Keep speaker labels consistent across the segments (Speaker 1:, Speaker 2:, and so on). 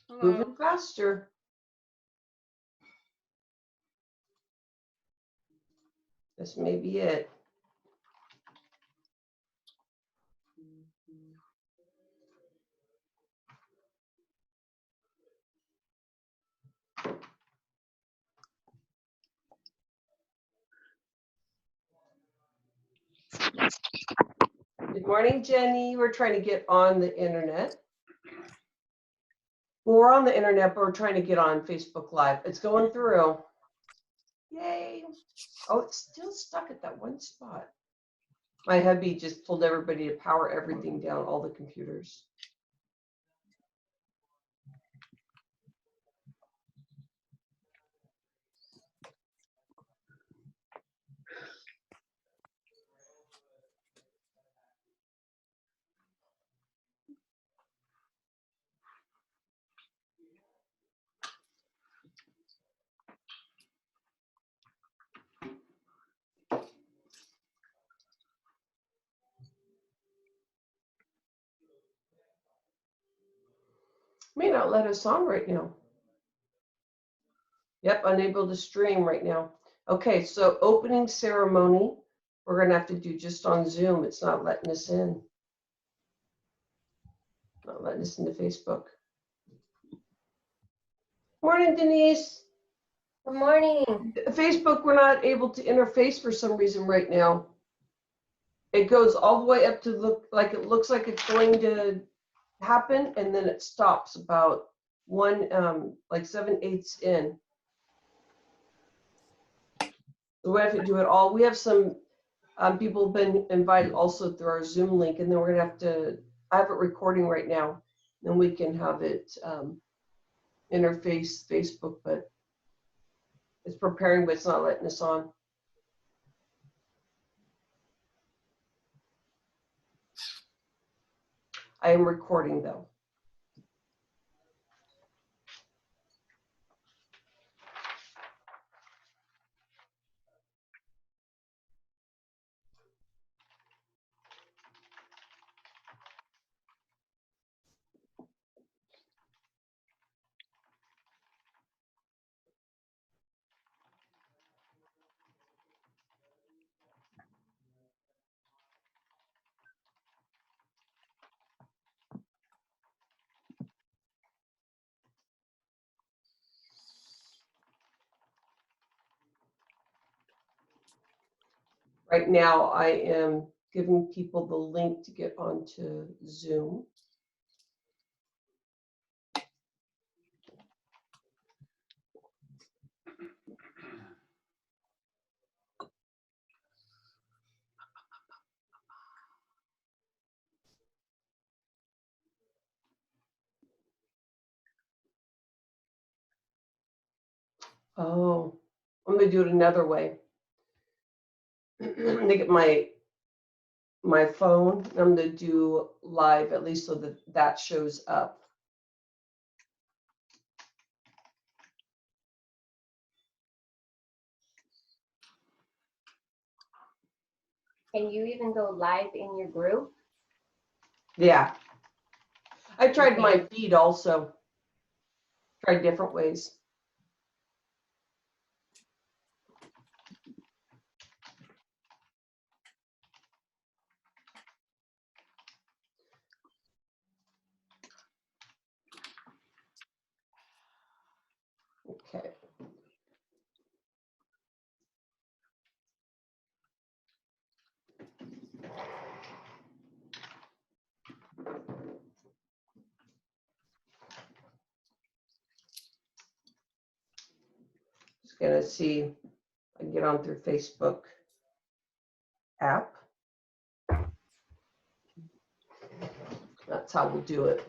Speaker 1: Hello.
Speaker 2: Moving faster. This may be it. Good morning, Jenny. We're trying to get on the internet. Well, we're on the internet, but we're trying to get on Facebook Live. It's going through. Yay. Oh, it's still stuck at that one spot. My hubby just told everybody to power everything down, all the computers. May not let us on right now. Yep, unable to stream right now. Okay, so opening ceremony, we're going to have to do just on Zoom. It's not letting us in. Not letting us into Facebook. Morning, Denise.
Speaker 3: Good morning.
Speaker 2: Facebook, we're not able to interface for some reason right now. It goes all the way up to look like it looks like it's going to happen, and then it stops about like 7/8 in. So we have to do it all. We have some people have been invited also through our Zoom link, and then we're gonna have to. I have it recording right now, then we can have it interface Facebook, but it's preparing, but it's not letting us on. I am recording though. Right now, I am giving people the link to get onto Zoom. Oh, I'm gonna do it another way. I'm gonna get my phone. I'm gonna do live, at least so that that shows up.
Speaker 3: Can you even go live in your group?
Speaker 2: Yeah. I tried my feed also. Tried different ways. Okay. Just gonna see if I can get on through Facebook app. That's how we'll do it.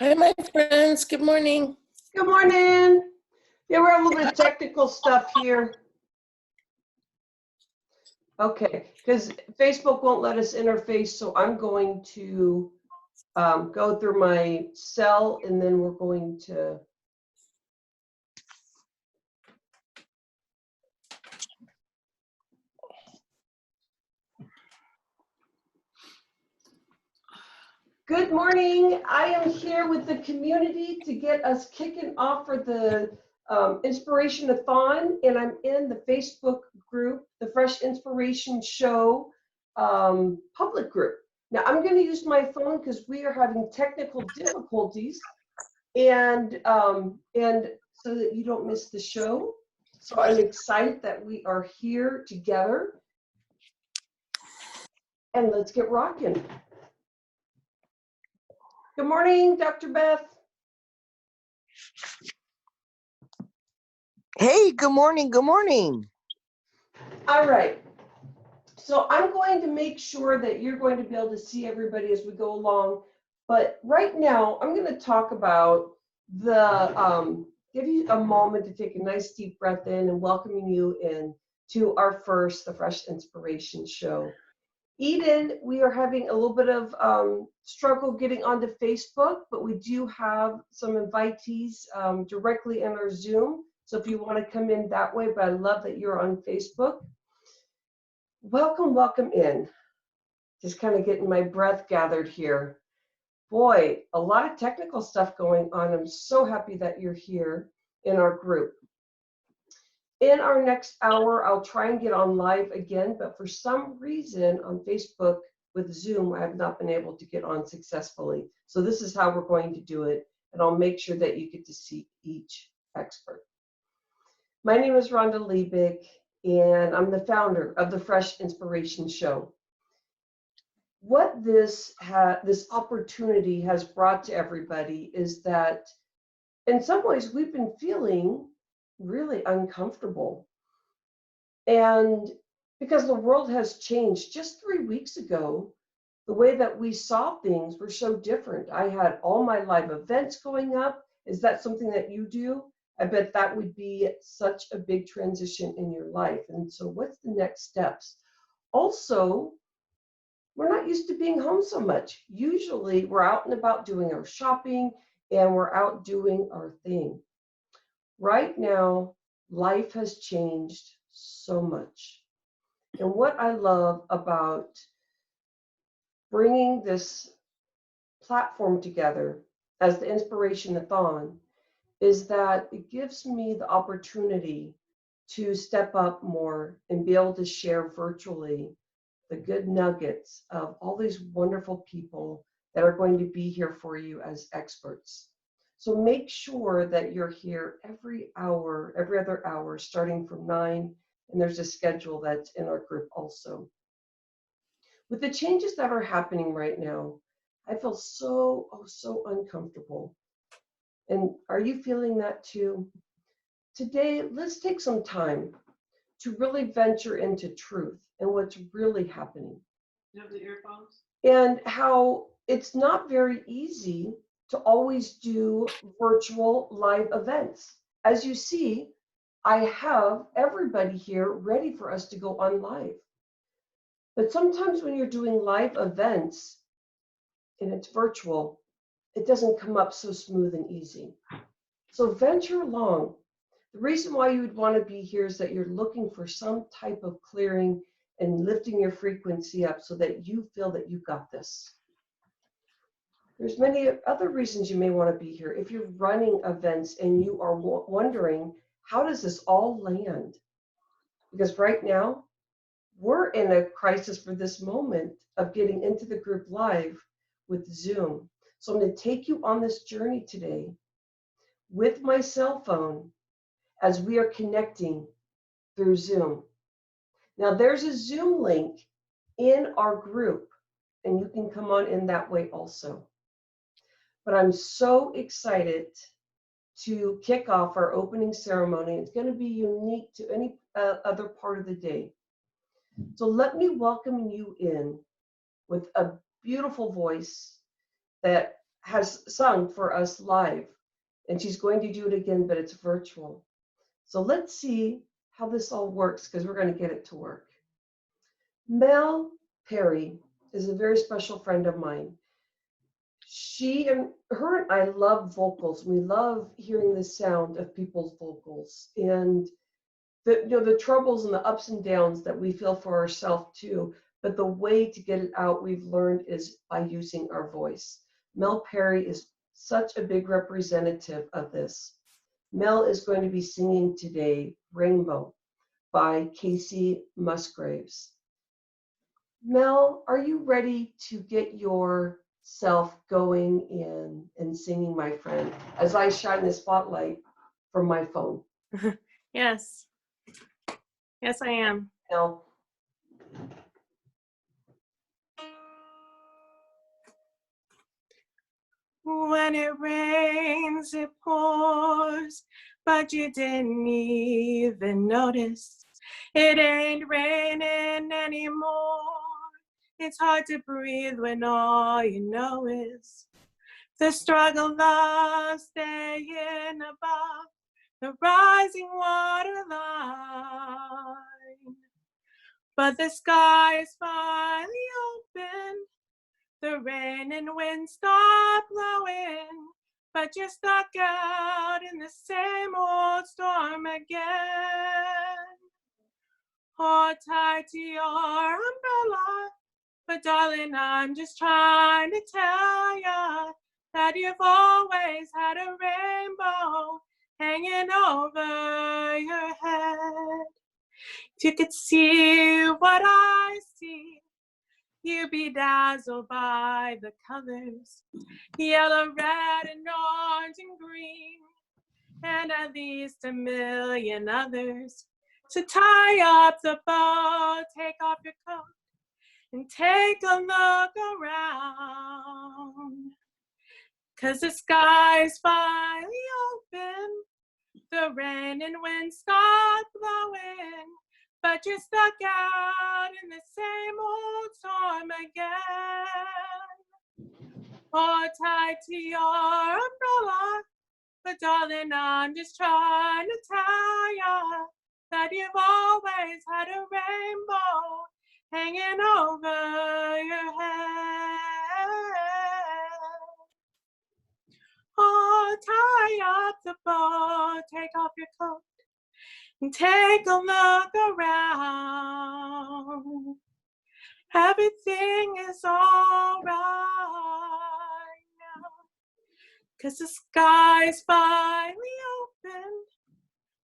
Speaker 1: Hi, my friends. Good morning.
Speaker 2: Good morning. Yeah, we're having a little bit of technical stuff here. Okay, because Facebook won't let us interface, so I'm going to go through my cell and then we're going to Good morning. I am here with the community to get us kicking off for the Inspiration of Thon, and I'm in the Facebook group, the Fresh Inspiration Show public group. Now I'm going to use my phone because we are having technical difficulties, and so that you don't miss the show. So I'm excited that we are here together, and let's get rocking. Good morning, Dr. Beth.
Speaker 4: Hey, good morning. Good morning.
Speaker 2: All right. So I'm going to make sure that you're going to be able to see everybody as we go along. But right now, I'm going to talk about give you a moment to take a nice deep breath in and welcoming you in to our first, the Fresh Inspiration Show. Eden, we are having a little bit of struggle getting onto Facebook, but we do have some invitees directly in our Zoom. So if you want to come in that way, but I love that you're on Facebook. Welcome, welcome in. Just kind of getting my breath gathered here. Boy, a lot of technical stuff going on. I'm so happy that you're here in our group. In our next hour, I'll try and get on live again, but for some reason on Facebook with Zoom, I have not been able to get on successfully. So this is how we're going to do it, and I'll make sure that you get to see each expert. My name is Rhonda Liebig, and I'm the founder of the Fresh Inspiration Show. What this opportunity has brought to everybody is that in some ways we've been feeling really uncomfortable. And because the world has changed, just 3 weeks ago, the way that we saw things were so different. I had all my live events going up. Is that something that you do? I bet that would be such a big transition in your life. And so what's the next steps? Also, we're not used to being home so much. Usually we're out and about doing our shopping and we're out doing our thing. Right now, life has changed so much. And what I love about bringing this platform together as the Inspiration of Thon is that it gives me the opportunity to step up more and be able to share virtually the good nuggets of all these wonderful people that are going to be here for you as experts. So make sure that you're here every hour, every other hour, starting from 9, and there's a schedule that's in our group also. With the changes that are happening right now, I feel so uncomfortable. And are you feeling that too? Today, let's take some time to really venture into truth and what's really happening.
Speaker 5: You have the earphones?
Speaker 2: And how it's not very easy to always do virtual live events. As you see, I have everybody here ready for us to go on live. But sometimes when you're doing live events and it's virtual, it doesn't come up so smooth and easy. So venture along. The reason why you would want to be here is that you're looking for some type of clearing and lifting your frequency up so that you feel that you got this. There's many other reasons you may want to be here. If you're running events and you are wondering, how does this all land? Because right now, we're in a crisis for this moment of getting into the group live with Zoom. So I'm going to take you on this journey today with my cell phone as we are connecting through Zoom. Now there's a Zoom link in our group and you can come on in that way also. But I'm so excited to kick off our opening ceremony. It's going to be unique to any other part of the day. So let me welcome you in with a beautiful voice that has sung for us live, and she's going to do it again, but it's virtual. So let's see how this all works, because we're going to get it to work. Mel Perry is a very special friend of mine. Her and I love vocals. We love hearing the sound of people's vocals and the troubles and the ups and downs that we feel for ourselves too. But the way to get it out, we've learned, is by using our voice. Mel Perry is such a big representative of this. Mel is going to be singing today Rainbow by Casey Musgraves. Mel, are you ready to get yourself going in and singing, my friend, as I shine the spotlight from my phone?
Speaker 6: Yes. Yes, I am.
Speaker 2: Mel.
Speaker 6: When it rains, it pours, but you didn't even notice. It ain't raining anymore. It's hard to breathe when all you know is the struggle of staying above the rising water line. But the sky is finally open. The rain and wind stop blowing, but you're stuck out in the same old storm again. Hold tight to your umbrella, but darling, I'm just trying to tell ya that you've always had a rainbow hanging over your head. If you could see what I see, you'd be dazzled by the colors, yellow, red, and orange, and green, and at least a million others. So tie up the bow, take off your coat, and take a look around. 'Cause the sky's finally open, the rain and wind stop blowing, but you're stuck out in the same old storm again. Hold tight to your umbrella, but darling, I'm just trying to tell ya that you've always had a rainbow hanging over your head. Oh, tie up the bow, take off your coat, and take a look around. Everything is all right now, 'cause the sky's finally open.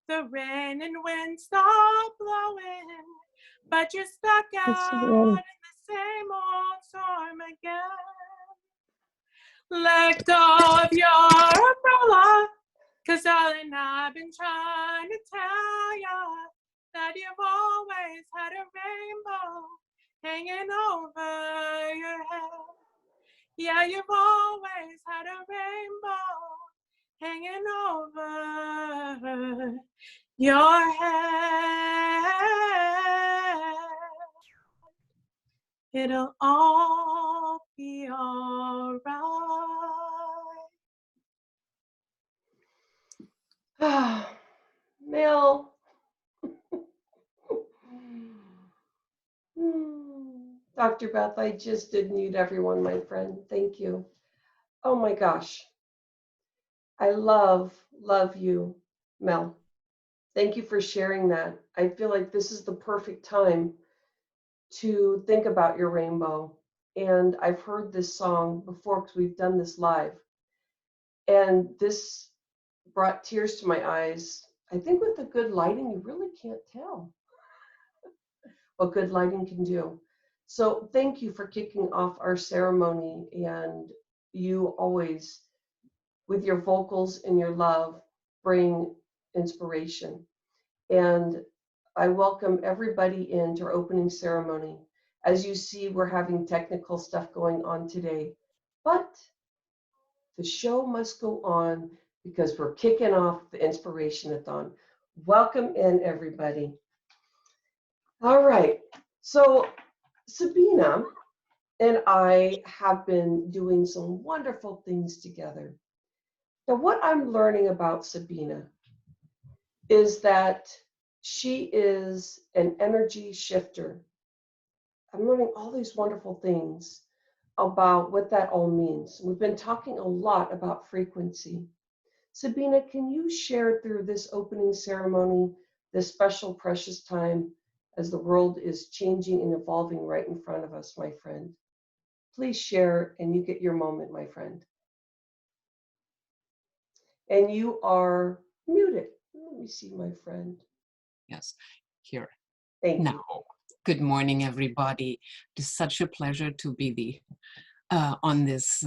Speaker 6: The rain and wind stop blowing, but you're stuck out in the same old storm again. Let go of your umbrella, 'cause darling, I've been trying to tell ya that you've always had a rainbow hanging over your head. Yeah, you've always had a rainbow hanging over your head. It'll all be all right.
Speaker 2: Mel. Dr. Beth, I just did mute everyone, my friend. Thank you. Oh my gosh. I love you, Mel. Thank you for sharing that. I feel like this is the perfect time to think about your rainbow. And I've heard this song before because we've done this live. And this brought tears to my eyes. I think with the good lighting, you really can't tell what good lighting can do. So thank you for kicking off our ceremony. And you always, with your vocals and your love, bring inspiration. And I welcome everybody into our opening ceremony. As you see, we're having technical stuff going on today, but the show must go on because we're kicking off the Inspiration-a-thon. Welcome in, everybody. All right, so Sabina, and I have been doing some wonderful things together. Now, what I'm learning about Sabina is that she is an energy shifter. I'm learning all these wonderful things about what that all means. We've been talking a lot about frequency. Sabina, can you share through this opening ceremony, this special, precious time as the world is changing and evolving right in front of us, my friend? Please share, and you get your moment, my friend. And you are muted. Let me see, my friend.
Speaker 7: Yes, here.
Speaker 2: Thank
Speaker 7: Now,
Speaker 2: you.
Speaker 7: good morning, everybody. It's such a pleasure to be on this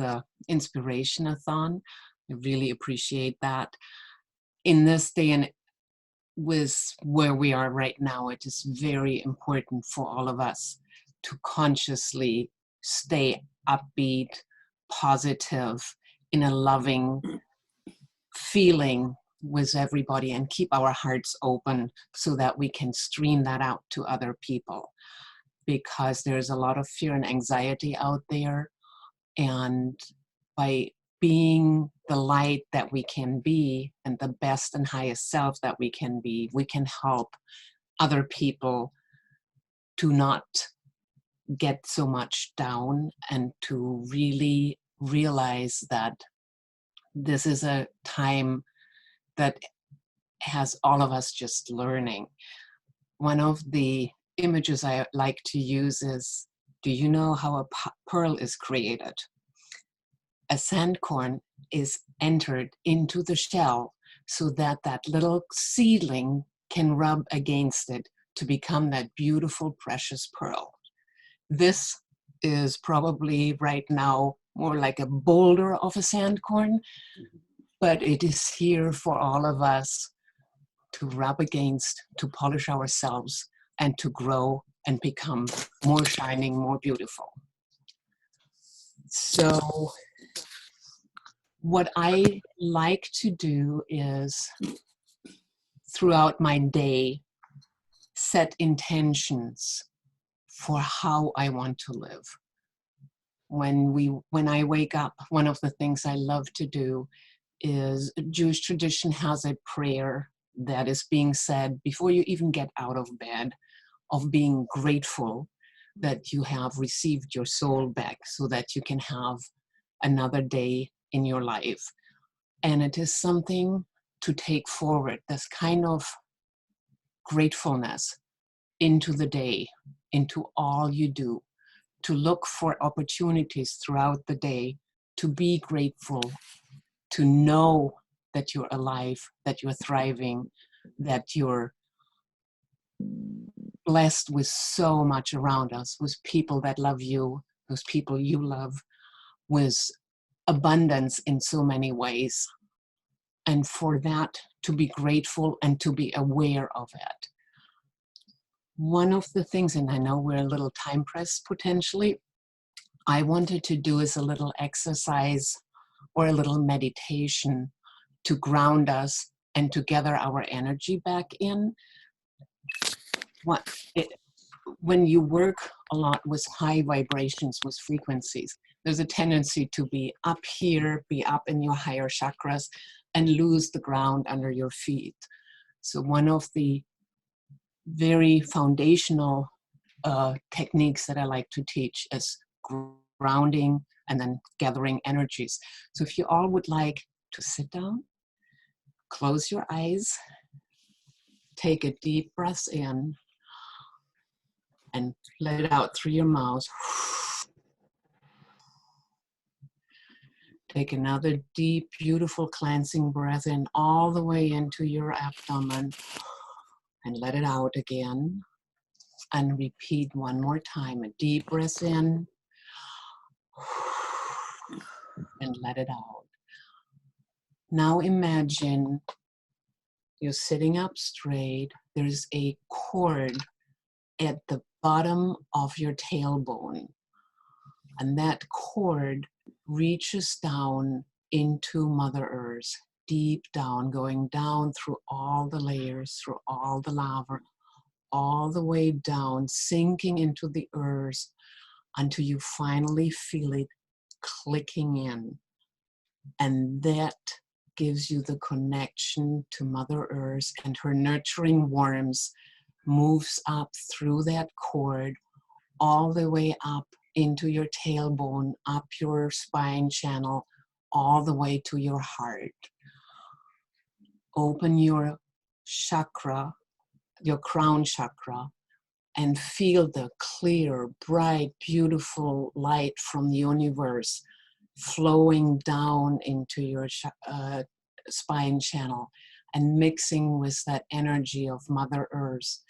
Speaker 7: inspiration-a-thon. I really appreciate that. In this day and with where we are right now, it is very important for all of us to consciously stay upbeat, positive, in a loving feeling with everybody, and keep our hearts open so that we can stream that out to other people, because there's a lot of fear and anxiety out there. And by being the light that we can be and the best and highest self that we can be, we can help other people to not get so much down and to really realize that this is a time that has all of us just learning. One of the images I like to use is, do you know how a pearl is created? A sandcorn is entered into the shell so that that little seedling can rub against it to become that beautiful, precious pearl. This is probably right now more like a boulder of a sandcorn, but it is here for all of us to rub against, to polish ourselves, and to grow and become more shining, more beautiful. So what I like to do is, throughout my day, set intentions for how I want to live. When I wake up, one of the things I love to do is, Jewish tradition has a prayer that is being said before you even get out of bed, of being grateful that you have received your soul back so that you can have another day in your life. And it is something to take forward, this kind of gratefulness into the day, into all you do, to look for opportunities throughout the day, to be grateful, to know that you're alive, that you're thriving, that you're blessed with so much around us, with people that love you, those people you love, with abundance in so many ways. And for that, to be grateful and to be aware of it. One of the things, and I know we're a little time pressed potentially, I wanted to do is a little exercise or a little meditation to ground us and to gather our energy back in. When you work a lot with high vibrations, with frequencies, there's a tendency to be up here, be up in your higher chakras, and lose the ground under your feet. So one of the very foundational techniques that I like to teach is grounding and then gathering energies. So if you all would like to sit down, close your eyes, take a deep breath in, and let it out through your mouth. Take another deep, beautiful cleansing breath in all the way into your abdomen, and let it out again. And repeat one more time, a deep breath in, and let it out. Now imagine you're sitting up straight. There's a cord at the bottom of your tailbone, and that cord reaches down into Mother Earth, deep down, going down through all the layers, through all the lava, all the way down, sinking into the earth until you finally feel it clicking in. And that gives you the connection to Mother Earth, and her nurturing warmth moves up through that cord all the way up into your tailbone, up your spine channel, all the way to your heart. Open your chakra, your crown chakra, and feel the clear, bright, beautiful light from the universe flowing down into your spine channel and mixing with that energy of Mother Earth,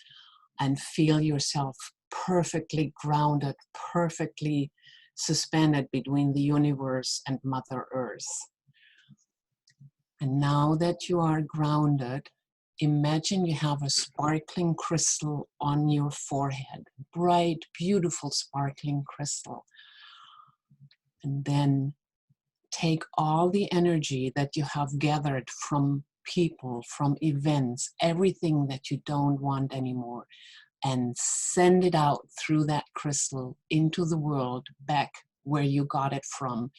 Speaker 7: and feel yourself perfectly grounded, perfectly suspended between the universe and Mother Earth. And now that you are grounded, imagine you have a sparkling crystal on your forehead, bright, beautiful, sparkling crystal. And then take all the energy that you have gathered from people, from events, everything that you don't want anymore, and send it out through that crystal into the world, back where you got it from,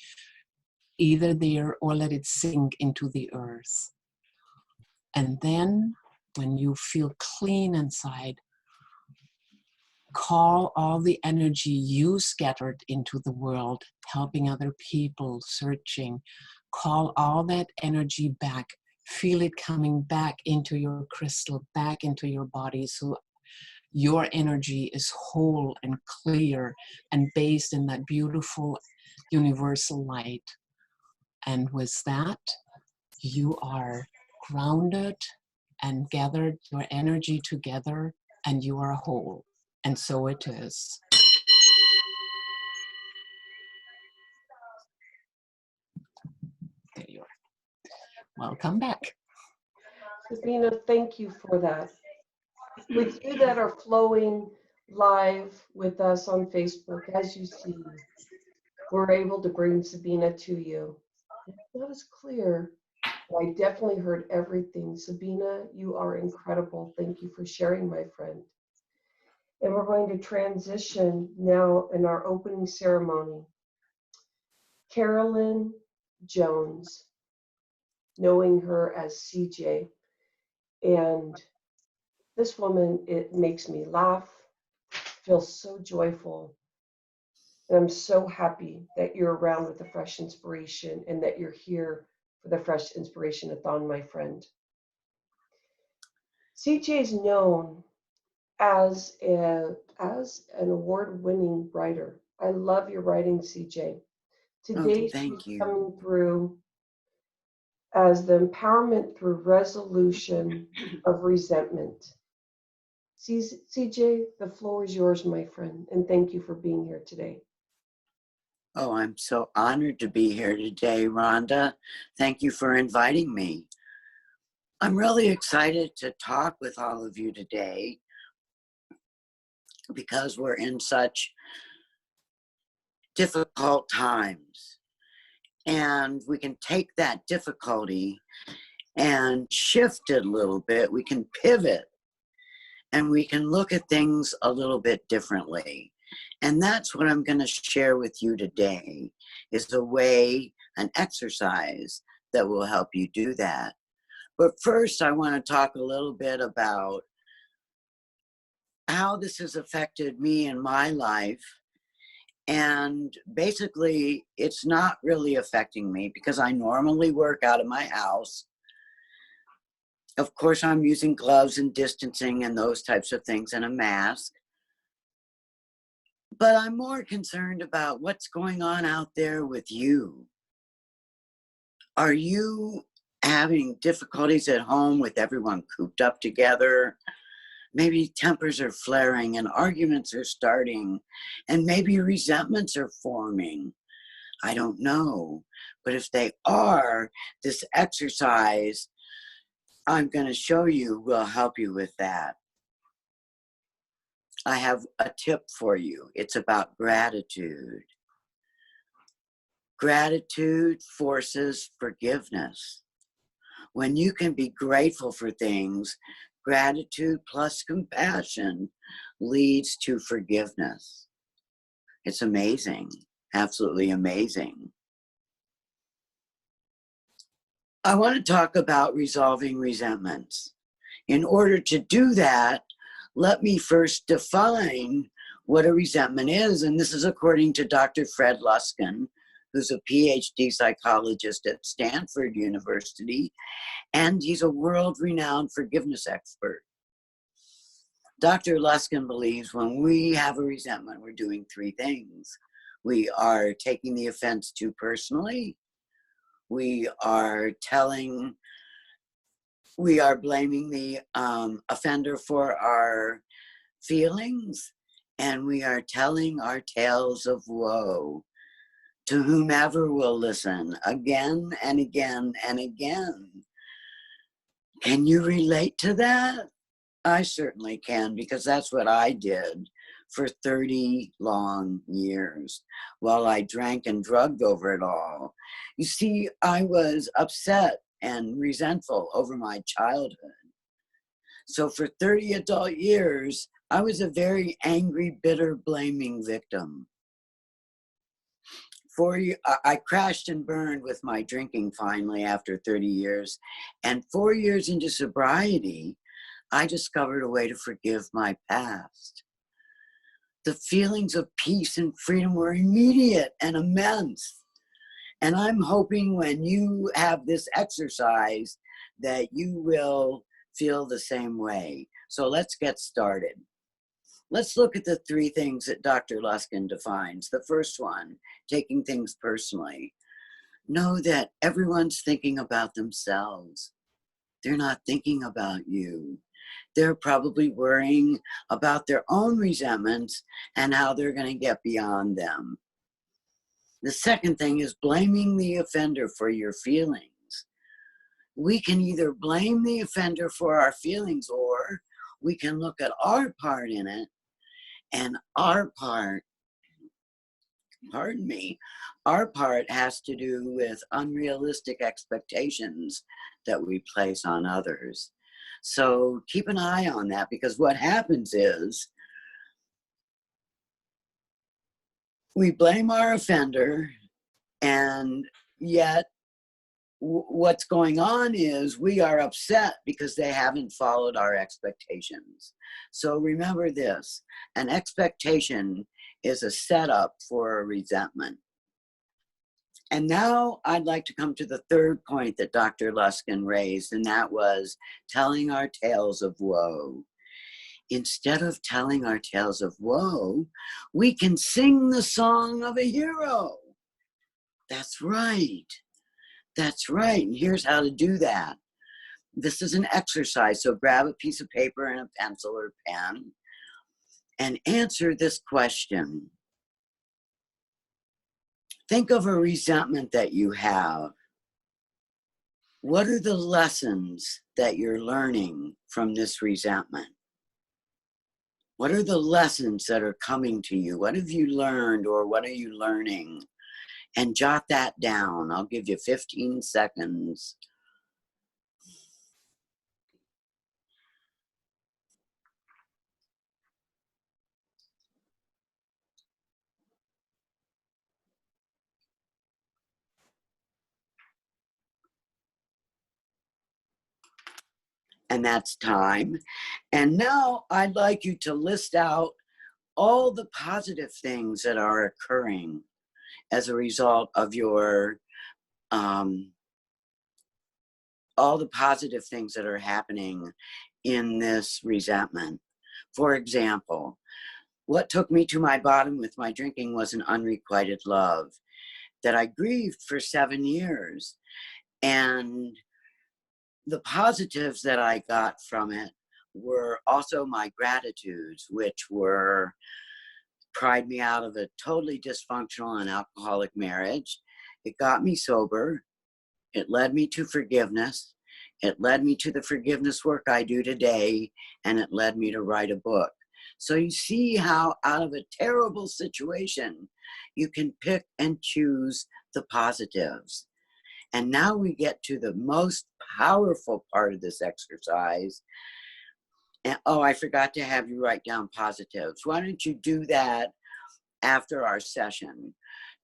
Speaker 7: either there or let it sink into the earth. And then when you feel clean inside, call all the energy you scattered into the world, helping other people, searching, call all that energy back. Feel it coming back into your crystal, back into your body, so your energy is whole and clear and based in that beautiful universal light. And with that, you are grounded and gathered your energy together, and you are whole. And so it is. There you are. Welcome back.
Speaker 2: Sabina, thank you for that. With you that are flowing live with us on Facebook, as you see, we're able to bring Sabina to you. It's not as clear, but I definitely heard everything. Sabina, you are incredible. Thank you for sharing, my friend. And we're going to transition now in our opening ceremony. Carolyn Jones, knowing her as CJ. And this woman, it makes me laugh, feel so joyful. And I'm so happy that you're around with the Fresh Inspiration and that you're here for the Fresh Inspiration Thon, my friend. CJ is known as an award-winning writer. I love your writing, CJ. Today, she's
Speaker 8: thank you.
Speaker 2: coming through as the empowerment through resolution of resentment. CJ, the floor is yours, my friend, and thank you for being here today.
Speaker 8: Oh, I'm so honored to be here today, Rhonda. Thank you for inviting me. I'm really excited to talk with all of you today because we're in such difficult times. And we can take that difficulty and shift it a little bit. We can pivot and we can look at things a little bit differently. And that's what I'm going to share with you today, is a way, an exercise that will help you do that. But first, I want to talk a little bit about how this has affected me in my life. And basically, it's not really affecting me because I normally work out of my house. Of course, I'm using gloves and distancing and those types of things and a mask. But I'm more concerned about what's going on out there with you. Are you having difficulties at home with everyone cooped up together? Maybe tempers are flaring and arguments are starting, and maybe resentments are forming. I don't know. But if they are, this exercise I'm going to show you will help you with that. I have a tip for you. It's about gratitude. Gratitude forces forgiveness. When you can be grateful for things, gratitude plus compassion leads to forgiveness. It's amazing, absolutely amazing. I want to talk about resolving resentments. In order to do that, let me first define what a resentment is. And this is according to Dr. Fred Luskin, who's a PhD psychologist at Stanford University, and he's a world-renowned forgiveness expert. Dr. Luskin believes when we have a resentment, we're doing three things. We are taking the offense too personally. We are blaming the offender for our feelings, and we are telling our tales of woe to whomever will listen again and again and again. Can you relate to that? I certainly can, because that's what I did for 30 long years while I drank and drugged over it all. You see, I was upset and resentful over my childhood. So for 30 adult years, I was a very angry, bitter, blaming victim. I crashed and burned with my drinking finally after 30 years. And 4 years into sobriety, I discovered a way to forgive my past. The feelings of peace and freedom were immediate and immense. And I'm hoping when you have this exercise that you will feel the same way. So let's get started. Let's look at the three things that Dr. Luskin defines. The first one, taking things personally. Know that everyone's thinking about themselves. They're not thinking about you. They're probably worrying about their own resentments and how they're going to get beyond them. The second thing is blaming the offender for your feelings. We can either blame the offender for our feelings, or we can look at our part in it, and our part has to do with unrealistic expectations that we place on others. So keep an eye on that, because what happens is we blame our offender, and yet what's going on is we are upset because they haven't followed our expectations. So remember this, an expectation is a setup for a resentment. And now I'd like to come to the third point that Dr. Luskin raised, and that was telling our tales of woe. Instead of telling our tales of woe, we can sing the song of a hero. That's right. That's right. And here's how to do that. This is an exercise. So grab a piece of paper and a pencil or pen and answer this question. Think of a resentment that you have. What are the lessons that you're learning from this resentment? What are the lessons that are coming to you? What have you learned, or what are you learning? And jot that down. I'll give you 15 seconds. And that's time. And now I'd like you to list out all the positive things that are occurring as a result of your, all the positive things that are happening in this resentment. For example, what took me to my bottom with my drinking was an unrequited love that I grieved for 7 years. And the positives that I got from it were also my gratitudes, which were pried me out of a totally dysfunctional and alcoholic marriage. It got me sober. It led me to forgiveness. It led me to the forgiveness work I do today, and it led me to write a book. So you see how out of a terrible situation, you can pick and choose the positives. And now we get to the most powerful part of this exercise. And, oh, I forgot to have you write down positives. Why don't you do that after our session,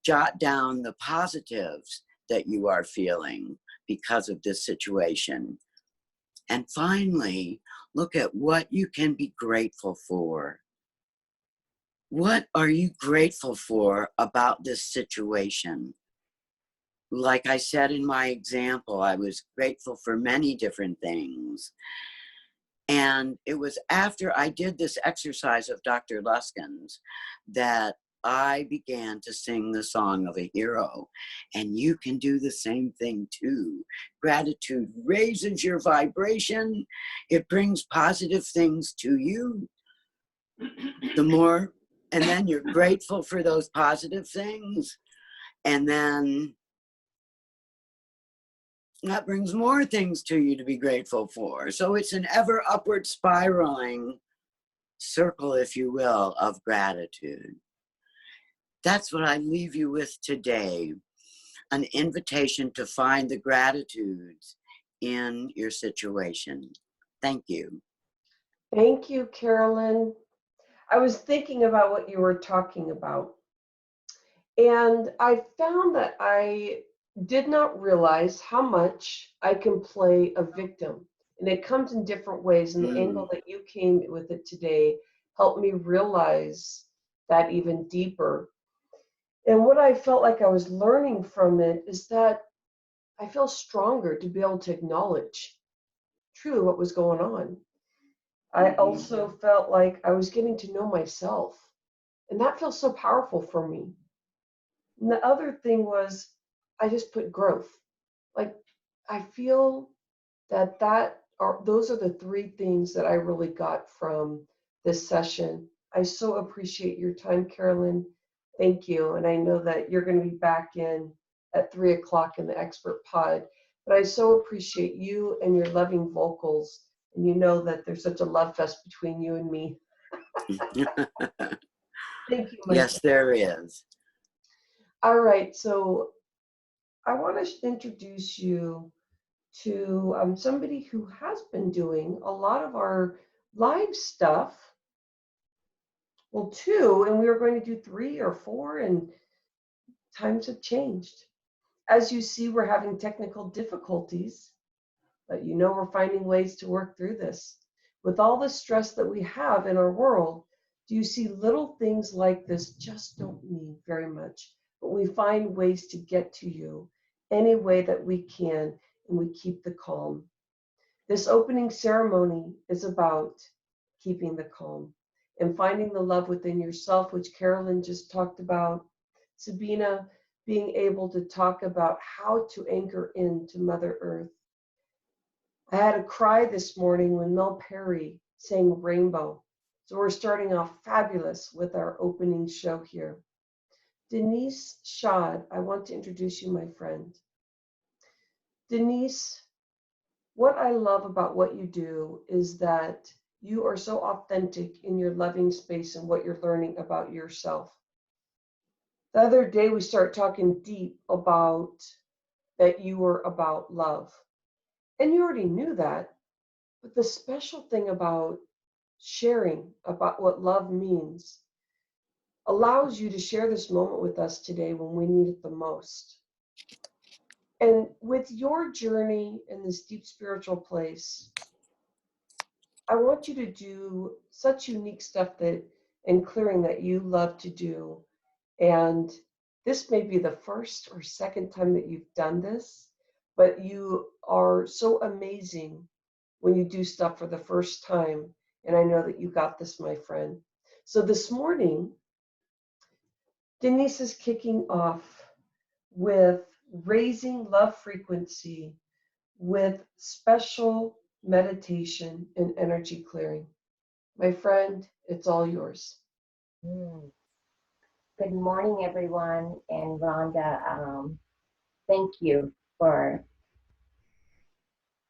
Speaker 8: jot down the positives that you are feeling because of this situation. And finally, look at what you can be grateful for. What are you grateful for about this situation? Like I said in my example, I was grateful for many different things. And it was after I did this exercise of Dr. Luskin's that I began to sing the song of a hero. And you can do the same thing too. Gratitude raises your vibration. It brings positive things to you. The more, and then you're grateful for those positive things. And then that brings more things to you to be grateful for. So it's an ever upward spiraling circle, if you will, of gratitude. That's what I leave you with today. An invitation to find the gratitudes in your situation. Thank you.
Speaker 2: Thank you, Carolyn. I was thinking about what you were talking about. And I found that I did not realize how much I can play a victim. And it comes in different ways. And the angle that you came with it today helped me realize that even deeper. And what I felt like I was learning from it is that I feel stronger to be able to acknowledge truly what was going on. I also felt like I was getting to know myself. And that feels so powerful for me. And the other thing was I just put growth. Like I feel that those are the three things that I really got from this session. I so appreciate your time, Carolyn. Thank you. And I know that you're going to be back in at 3:00 in the expert pod. But I so appreciate you and your loving vocals. And you know that there's such a love fest between you and me. Thank you, my
Speaker 8: Yes,
Speaker 2: friend.
Speaker 8: there is.
Speaker 2: All right, so I want to introduce you to somebody who has been doing a lot of our live stuff. Well, 2, and we were going to do 3 or 4, and times have changed. As you see, we're having technical difficulties, but you know we're finding ways to work through this. With all the stress that we have in our world, do you see little things like this just don't mean very much, but we find ways to get to you any way that we can, and we keep the calm. This opening ceremony is about keeping the calm and finding the love within yourself, which Carolyn just talked about. Sabina being able to talk about how to anchor into Mother Earth. I had a cry this morning when Mel Perry sang Rainbow. So we're starting off fabulous with our opening show here. Denise Schad, I want to introduce you, my friend. Denise, what I love about what you do is that you are so authentic in your loving space and what you're learning about yourself. The other day we started talking deep about that you were about love. And you already knew that, but the special thing about sharing about what love means allows you to share this moment with us today when we need it the most. And with your journey in this deep spiritual place, I want you to do such unique stuff that and clearing that you love to do. And this may be the first or second time that you've done this, but you are so amazing when you do stuff for the first time. And I know that you got this, my friend. So this morning, Denise is kicking off with raising love frequency with special meditation and energy clearing. My friend, it's all yours.
Speaker 3: Good morning, everyone. And Rhonda, thank you for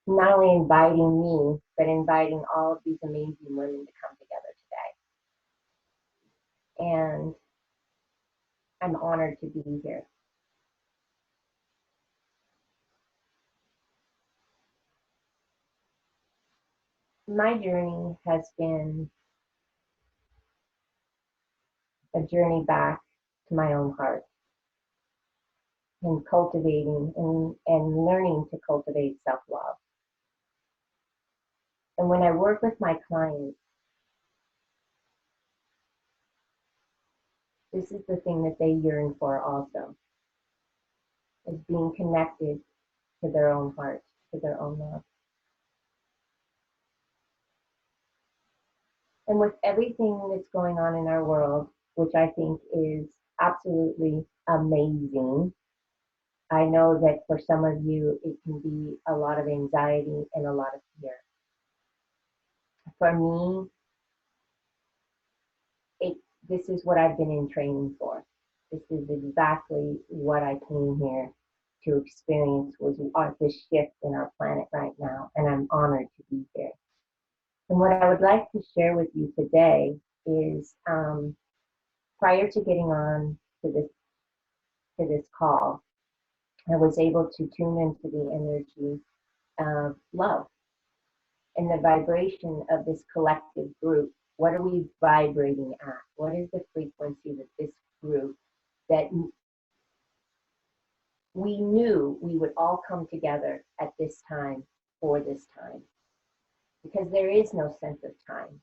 Speaker 3: not only inviting me, but inviting all of these amazing women to come together today. And I'm honored to be here. My journey has been a journey back to my own heart and cultivating and learning to cultivate self-love. And when I work with my clients, this is the thing that they yearn for also, is being connected to their own heart, to their own love. And with everything that's going on in our world, which I think is absolutely amazing, I know that for some of you, it can be a lot of anxiety and a lot of fear. For me, this is what I've been in training for. This is exactly what I came here to experience, was this shift in our planet right now, and I'm honored to be here. And what I would like to share with you today is, prior to getting on to this call, I was able to tune into the energy of love and the vibration of this collective group. What are we vibrating at? What is the frequency that this group, that we knew we would all come together at this time for this time? Because there is no sense of time.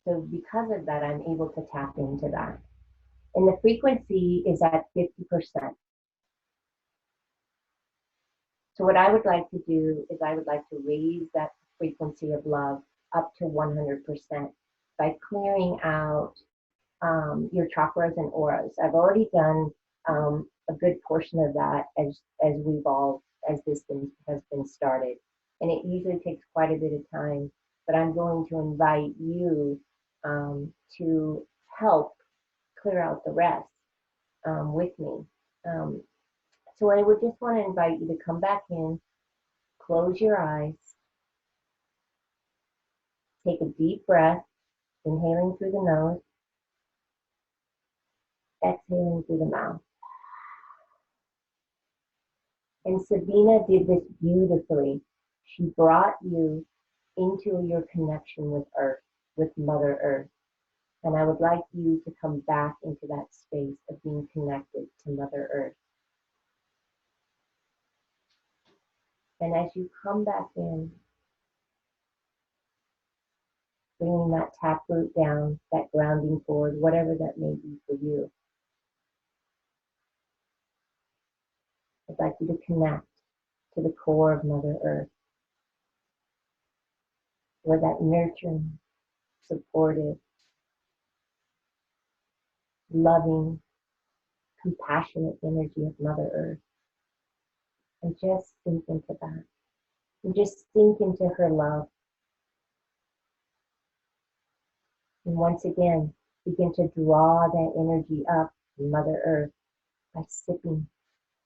Speaker 3: So because of that, I'm able to tap into that. And the frequency is at 50%. So what I would like to do is I would like to raise that frequency of love up to 100% by clearing out your chakras and auras. I've already done a good portion of that as this has been started. And it usually takes quite a bit of time, but I'm going to invite you to help clear out the rest with me. So I would just want to invite you to come back in, close your eyes, take a deep breath, inhaling through the nose, exhaling through the mouth. And Sabina did this beautifully. She brought you into your connection with Earth, with Mother Earth. And I would like you to come back into that space of being connected to Mother Earth. And as you come back in, bringing that taproot down, that grounding forward, whatever that may be for you, I'd like you to connect to the core of Mother Earth, where that nurturing, supportive, loving, compassionate energy of Mother Earth. And just sink into that. And just sink into her love. And once again, begin to draw that energy up from Mother Earth by sipping,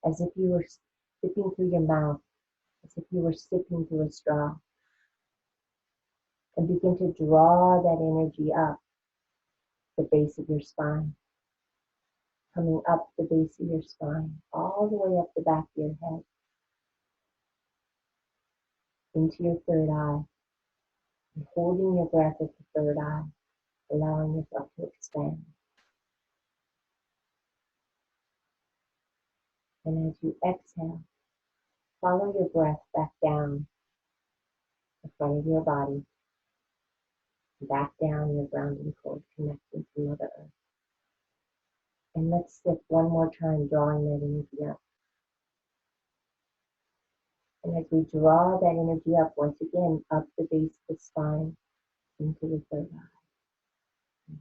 Speaker 3: as if you were sipping through your mouth, as if you were sipping through a straw. And begin to draw that energy up the base of your spine, coming up the base of your spine, all the way up the back of your head, into your third eye, and holding your breath at the third eye, allowing yourself to expand. And as you exhale, follow your breath back down the front of your body, back down your grounding cord, connecting to Mother Earth. And let's sip one more time, drawing that energy up. And as we draw that energy up, once again, up the base of the spine, into the third eye.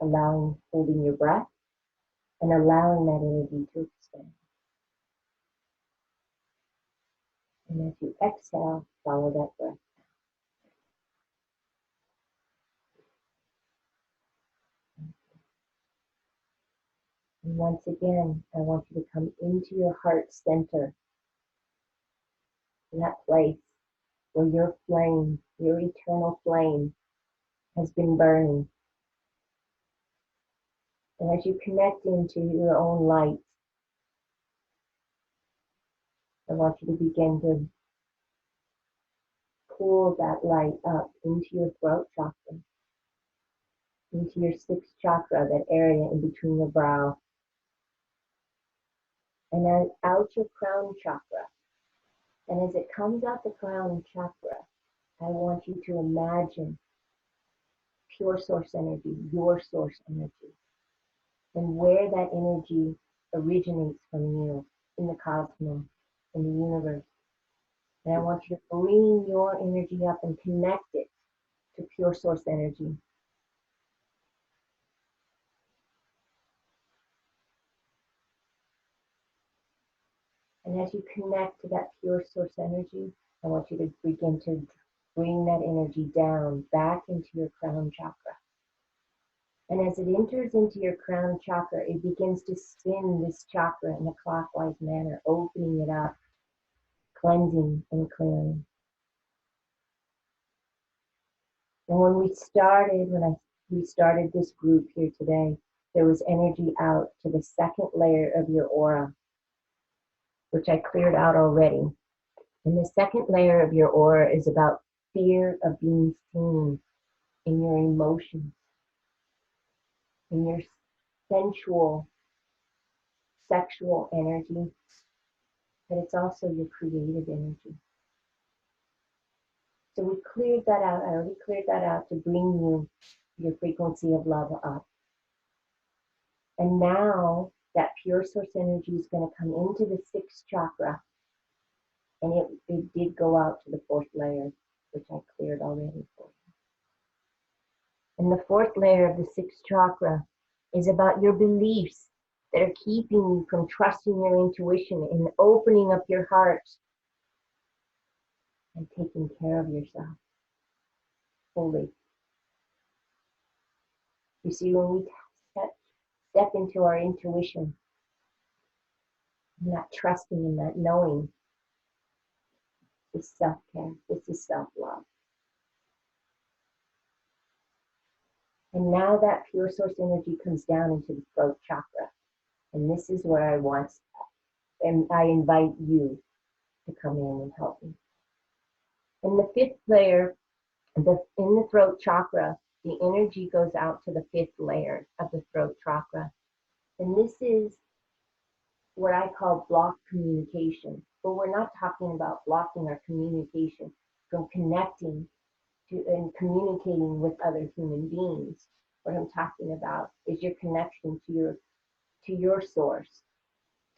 Speaker 3: Allowing, holding your breath, and allowing that energy to expand. And as you exhale, follow that breath. And once again, I want you to come into your heart center, that place where your flame, your eternal flame, has been burning. And as you connect into your own light, I want you to begin to pull that light up into your throat chakra, into your sixth chakra, that area in between the brow, and then out your crown chakra. And as it comes out the crown chakra, I want you to imagine pure source energy, your source energy, and where that energy originates from you in the cosmos, in the universe. And I want you to bring your energy up and connect it to pure source energy. And as you connect to that pure source energy, I want you to begin to bring that energy down back into your crown chakra. And as it enters into your crown chakra, it begins to spin this chakra in a clockwise manner, opening it up, cleansing and clearing. And when we started this group here today, there was energy out to the second layer of your aura, which I cleared out already. And the second layer of your aura is about fear of being seen in your emotions, in your sensual, sexual energy, but it's also your creative energy. So we cleared that out. I already cleared that out to bring you your frequency of love up. And now that pure source energy is going to come into the sixth chakra. And it did go out to the fourth layer, which I cleared already for you. And the fourth layer of the sixth chakra is about your beliefs that are keeping you from trusting your intuition and opening up your heart and taking care of yourself fully. You see, when we step into our intuition, not trusting and not knowing, this is self-care, this is self-love. And now that pure source energy comes down into the throat chakra. And this is where and I invite you to come in and help me. In the fifth layer, in the throat chakra, the energy goes out to the fifth layer of the throat chakra. And this is what I call blocked communication. But we're not talking about blocking our communication from connecting to and communicating with other human beings. What I'm talking about is your connection to your source,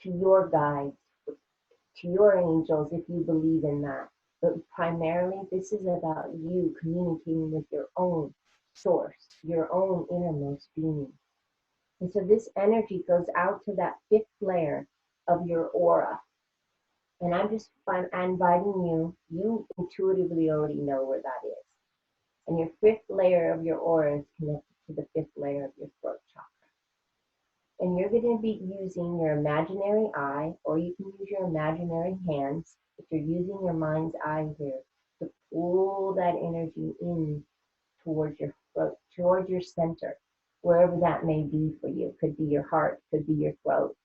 Speaker 3: to your guides, to your angels, if you believe in that. But primarily, this is about you communicating with your own source, your own innermost being. And so this energy goes out to that fifth layer of your aura. And I'm inviting you intuitively already know where that is. And your fifth layer of your aura is connected to the fifth layer of your throat chakra. And you're going to be using your imaginary eye, or you can use your imaginary hands, if you're using your mind's eye here, to pull that energy in towards your throat, towards your center, wherever that may be for you. Could be your heart, could be your throat.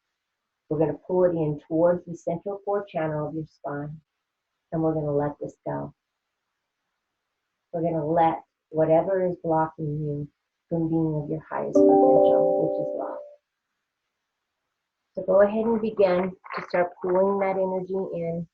Speaker 3: We're going to pull it in towards the central core channel of your spine, and we're going to let this go. We're going to let whatever is blocking you from being of your highest potential, which is love. So go ahead and begin to start pulling that energy in.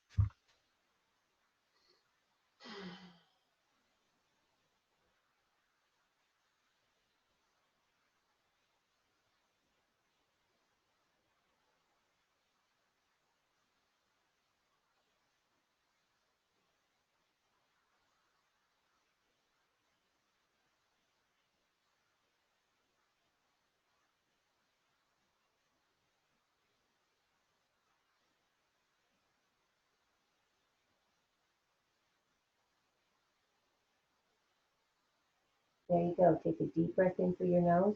Speaker 3: There you go. Take a deep breath in through your nose.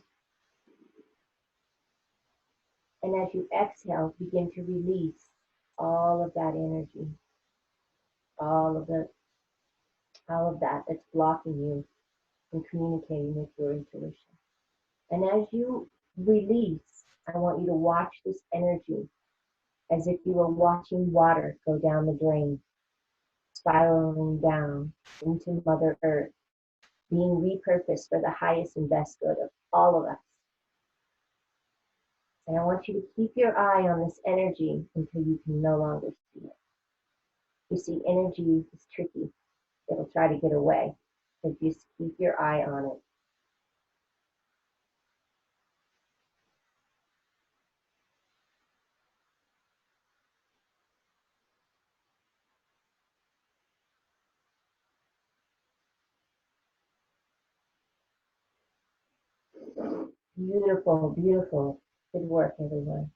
Speaker 3: And as you exhale, begin to release all of that energy, all of that that's blocking you from communicating with your intuition. And as you release, I want you to watch this energy as if you were watching water go down the drain, spiraling down into Mother Earth, being repurposed for the highest and best good of all of us. And I want you to keep your eye on this energy until you can no longer see it. You see, energy is tricky. It'll try to get away. So just keep your eye on it. Beautiful, beautiful. Good work, everyone.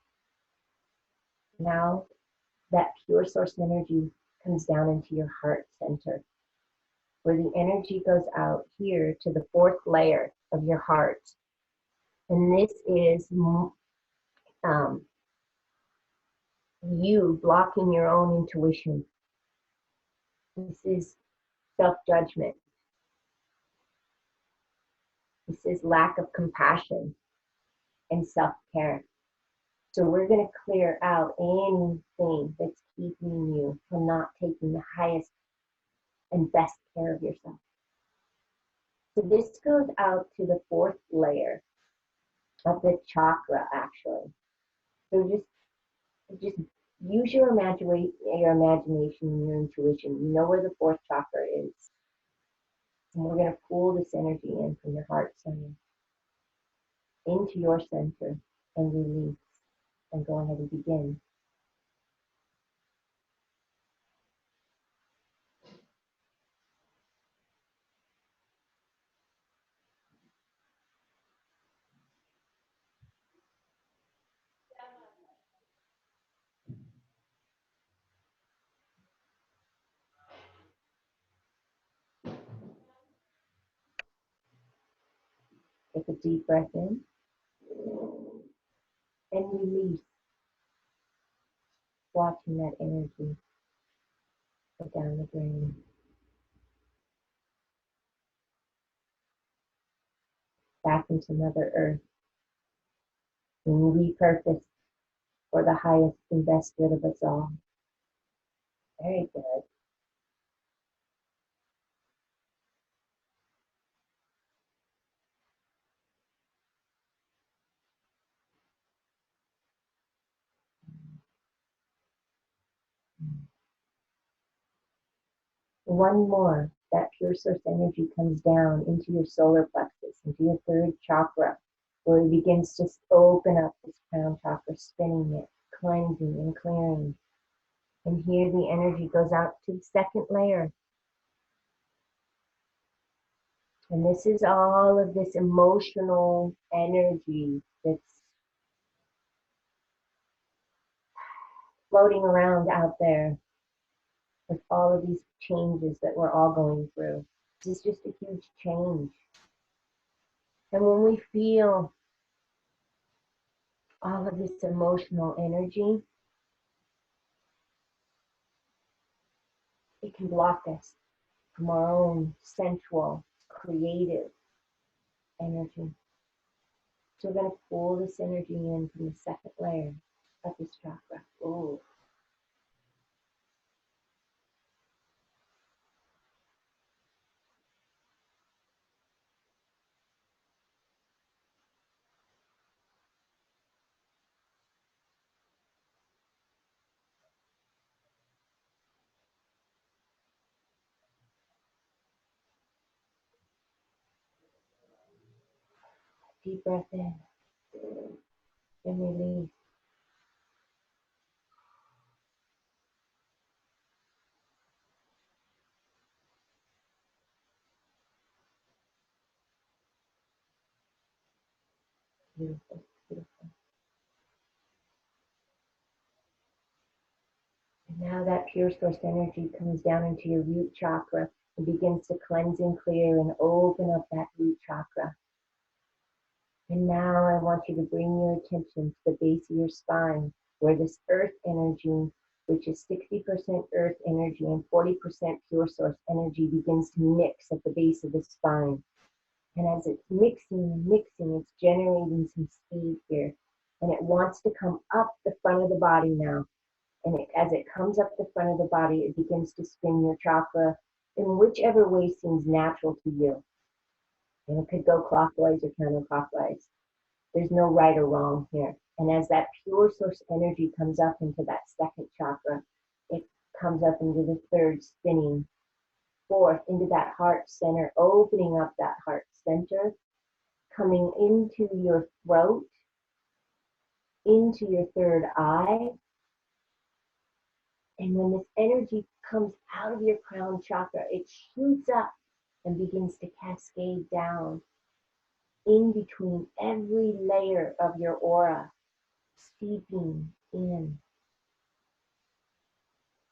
Speaker 3: Now that pure source energy comes down into your heart center, where the energy goes out here to the fourth layer of your heart. And this is you blocking your own intuition. This is self-judgment. This is lack of compassion and self-care. So we're going to clear out anything that's keeping you from not taking the highest and best care of yourself. So this goes out to the fourth layer of the chakra, actually. So just use your imagination and your intuition. You know where the fourth chakra is. And we're going to pull this energy in from your heart center into your center and release. And go ahead and begin. Take a deep breath in and release, watching that energy go down the drain. Back into Mother Earth, being repurposed for the highest and best good of us all. Very good. One more, that pure source energy comes down into your solar plexus, into your third chakra, where it begins to open up this crown chakra, spinning it, cleansing and clearing. And here the energy goes out to the second layer. And this is all of this emotional energy that's floating around out there with all of these changes that we're all going through. This is just a huge change. And when we feel all of this emotional energy, it can block us from our own sensual, creative energy. So we're going to pull this energy in from the second layer of this chakra. Ooh. Deep breath in and release. Beautiful, beautiful. And now that pure source energy comes down into your root chakra and begins to cleanse and clear and open up that root chakra. And now I want you to bring your attention to the base of your spine, where this earth energy, which is 60% earth energy and 40% pure source energy, begins to mix at the base of the spine. And as it's mixing and mixing, it's generating some speed here. And it wants to come up the front of the body now. And as it comes up the front of the body, it begins to spin your chakra in whichever way seems natural to you. And it could go clockwise or counterclockwise. There's no right or wrong here. And as that pure source energy comes up into that second chakra, it comes up into the third, spinning forth into that heart center, opening up that heart center, coming into your throat, into your third eye. And when this energy comes out of your crown chakra, it shoots up and begins to cascade down in between every layer of your aura, steeping in.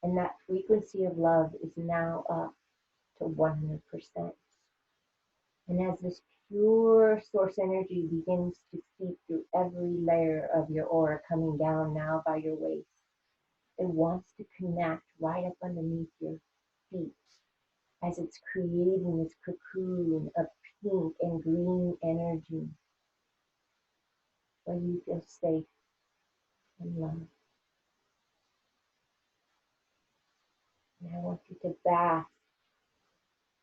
Speaker 3: And that frequency of love is now up to 100%. And as this pure source energy begins to seep through every layer of your aura, coming down now by your waist, it wants to connect right up underneath your feet as it's creating this cocoon of pink and green energy where you feel safe and loved. And I want you to bask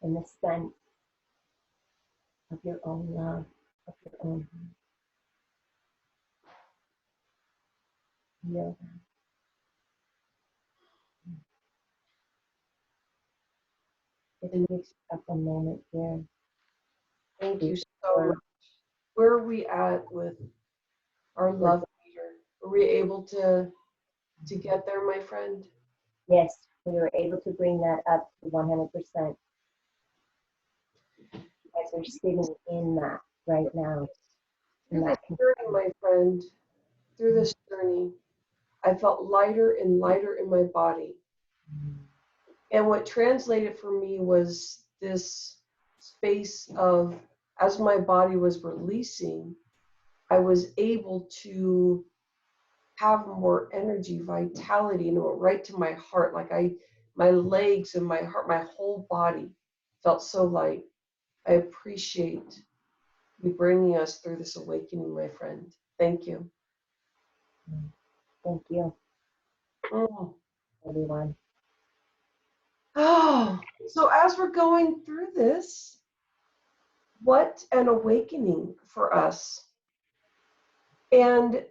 Speaker 3: in the scent of your own love, of your own heart. Feel that. Just take up a moment here.
Speaker 2: Thank you so much. Where are we at with our love meter? Were we able to get there, my friend?
Speaker 3: Yes, we were able to bring that up to 100%. As we're sitting in that right now.
Speaker 2: Through this journey, my friend, through this journey, I felt lighter and lighter in my body. And what translated for me was this space of, as my body was releasing, I was able to have more energy, vitality, and it went right to my heart. Like my legs and my heart, my whole body felt so light. I appreciate you bringing us through this awakening, my friend. Thank you.
Speaker 3: Thank you, everyone.
Speaker 2: Oh, so as we're going through this, what an awakening for us. And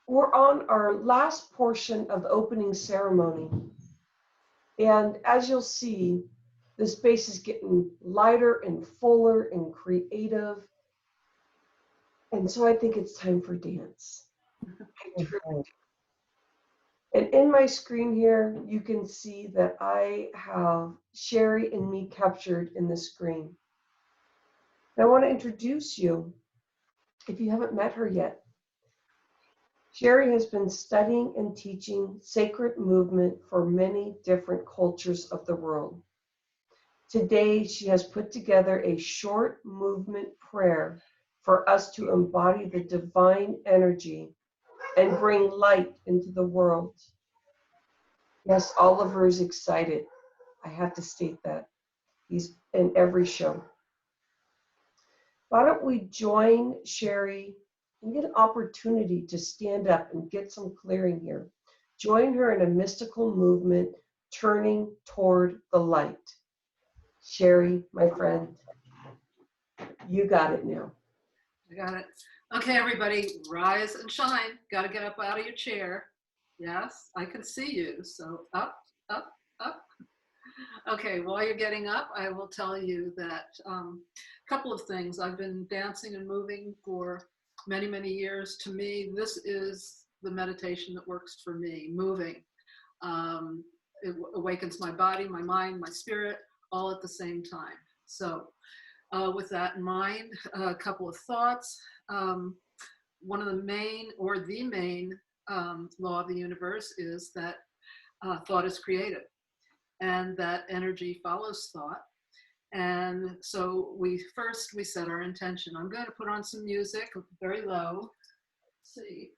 Speaker 2: we're on our last portion of the opening ceremony. And as you'll see, the space is getting lighter and fuller and creative. And so I think it's time for dance. I truly do. And in my screen here, you can see that I have Sherry and me captured in the screen. And I want to introduce you, if you haven't met her yet. Sherry has been studying and teaching sacred movement for many different cultures of the world. Today, she has put together a short movement prayer for us to embody the divine energy and bring light into the world. Yes, Oliver is excited. I have to state that. He's in every show. Why don't we join Sherry and get an opportunity to stand up and get some clearing here. Join her in a mystical movement, turning toward the light. Sherry, my friend, you got it now.
Speaker 5: I got it. Okay, everybody, rise and shine. Got to get up out of your chair. Yes, I can see you. So up, up, up. Okay, while you're getting up, I will tell you that a couple of things. I've been dancing and moving for many, many years. To me, this is the meditation that works for me, moving. It awakens my body, my mind, my spirit, all at the same time. So with that in mind, a couple of thoughts. One of the main, or the main law of the universe is that thought is creative and that energy follows thought. And so we set our intention. I'm going to put on some music very low. Let's see.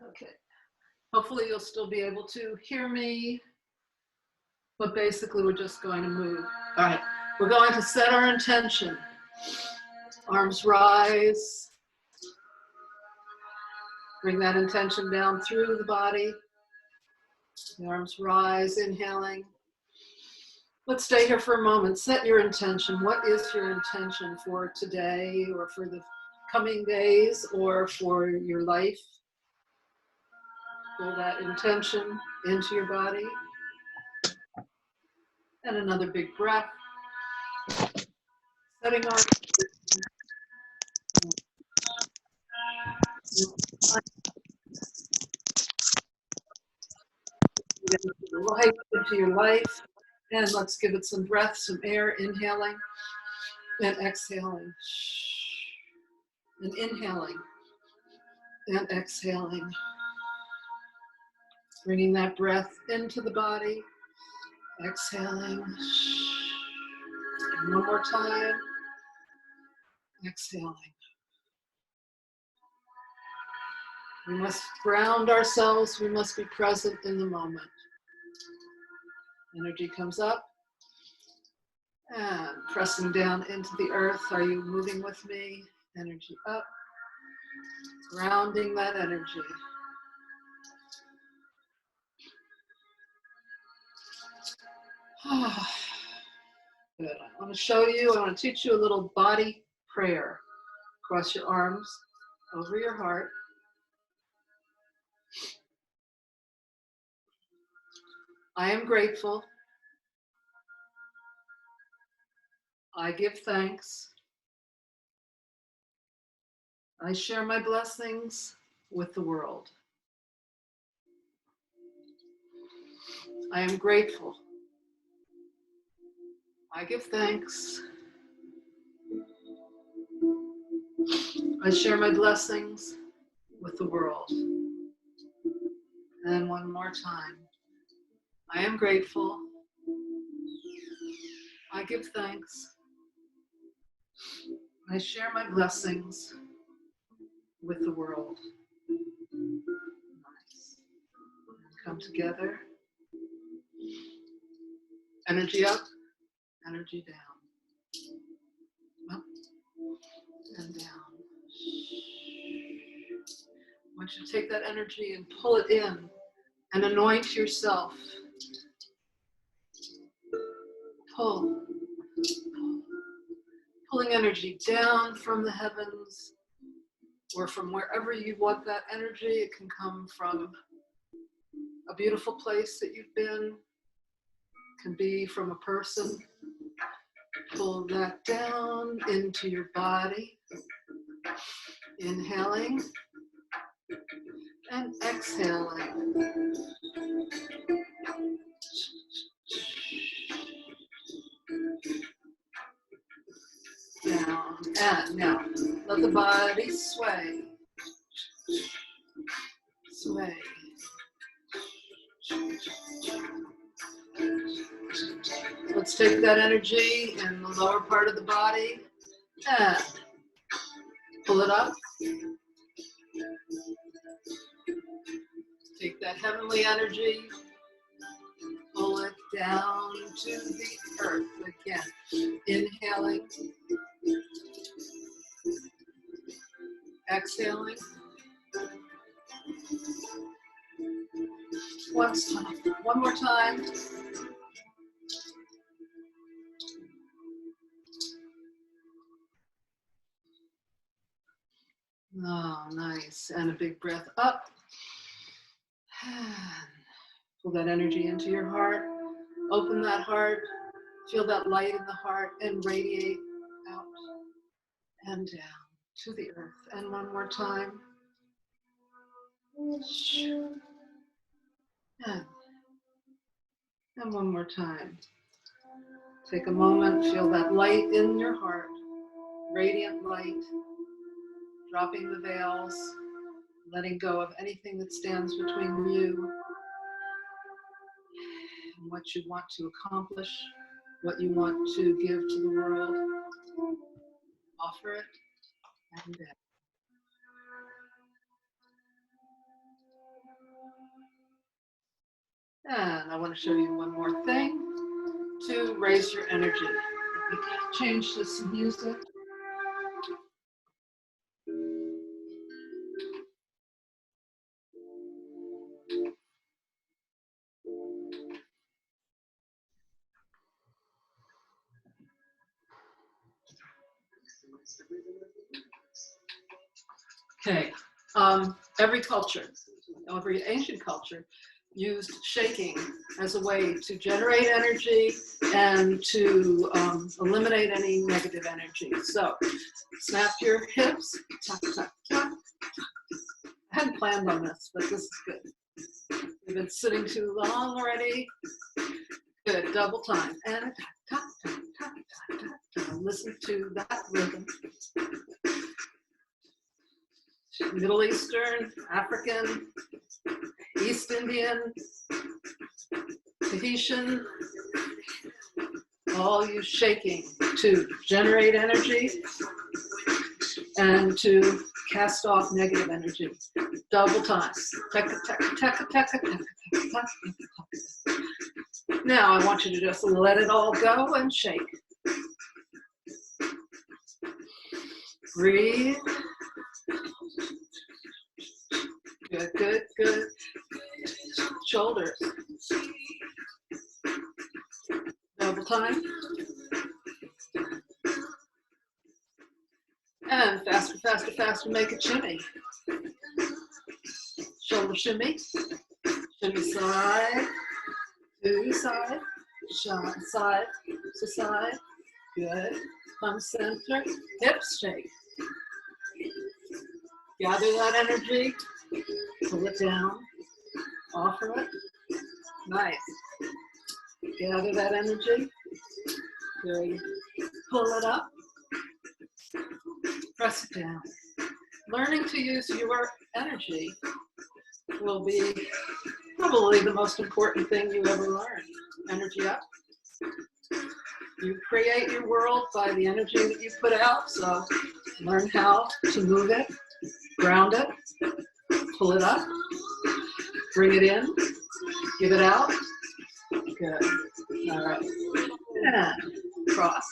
Speaker 5: Okay. Hopefully you'll still be able to hear me, but basically we're just going to move. All right, we're going to set our intention. Arms rise. Bring that intention down through the body. The arms rise, inhaling. Let's stay here for a moment. Set your intention. What is your intention for today or for the coming days or for your life? Pull that intention into your body. And another big breath. Setting our life into your life. And let's give it some breath, some air, inhaling and exhaling. And inhaling and exhaling. Bringing that breath into the body, exhaling. And one more time, exhaling. We must ground ourselves. We must be present in the moment. Energy comes up and pressing down into the earth. Are you moving with me? Energy up, grounding that energy. Good. I want to show you, I want to teach you a little body prayer. Cross your arms over your heart. I am grateful. I give thanks. I share my blessings with the world. I am grateful. I give thanks. I share my blessings with the world. And one more time. I am grateful. I give thanks. I share my blessings with the world. Nice. Come together. Energy up, energy down. Up and down. I want you to take that energy and pull it in and anoint yourself. Pull. Pulling energy down from the heavens or from wherever you want that energy. It can come from a beautiful place that you've been. It can be from a person. Pull that down into your body. Inhaling and exhaling. Down and now let the body sway. Sway. Let's take that energy in the lower part of the body and pull it up. Take that heavenly energy, pull it down to the earth again. Inhaling, exhaling. One more time. Oh, nice. And a big breath up. Pull that energy into your heart. Open that heart. Feel that light in the heart and radiate out and down to the earth. And one more time. And one more time. Take a moment, feel that light in your heart, radiant light, dropping the veils, letting go of anything that stands between you and what you want to accomplish, what you want to give to the world. Offer it and then. And I want to show you one more thing to raise your energy. Let me change this music. Okay, every culture, every ancient culture used shaking as a way to generate energy and to eliminate any negative energy. So snap your hips, tuck, tuck, tuck. I hadn't planned on this, but this is good. You've been sitting too long already. Good, double time. And tuck, tuck, tuck, tuck, tuck, tuck. Listen to that rhythm. Middle Eastern, African, East Indian, Tahitian, all use shaking to generate energy and to cast off negative energy. Double time. Tekka, tekka, tekka, tekka, tekka, tekka, tekka. Now I want you to just let it all go and shake. Breathe. Good, good, good. Shoulders. Double time. And faster, faster, faster, make a shimmy. Shoulder shimmy. Shimmy side to side. Side to side. Good. Thumb center. Hips shake. Gather that energy. Pull it down. Offer it. Nice. Gather that energy. Good. Pull it up. Press it down. Learning to use your energy will be probably the most important thing you ever learn. Energy up. You create your world by the energy that you put out, so learn how to move it, ground it, pull it up, bring it in, give it out. Good. All right. And cross.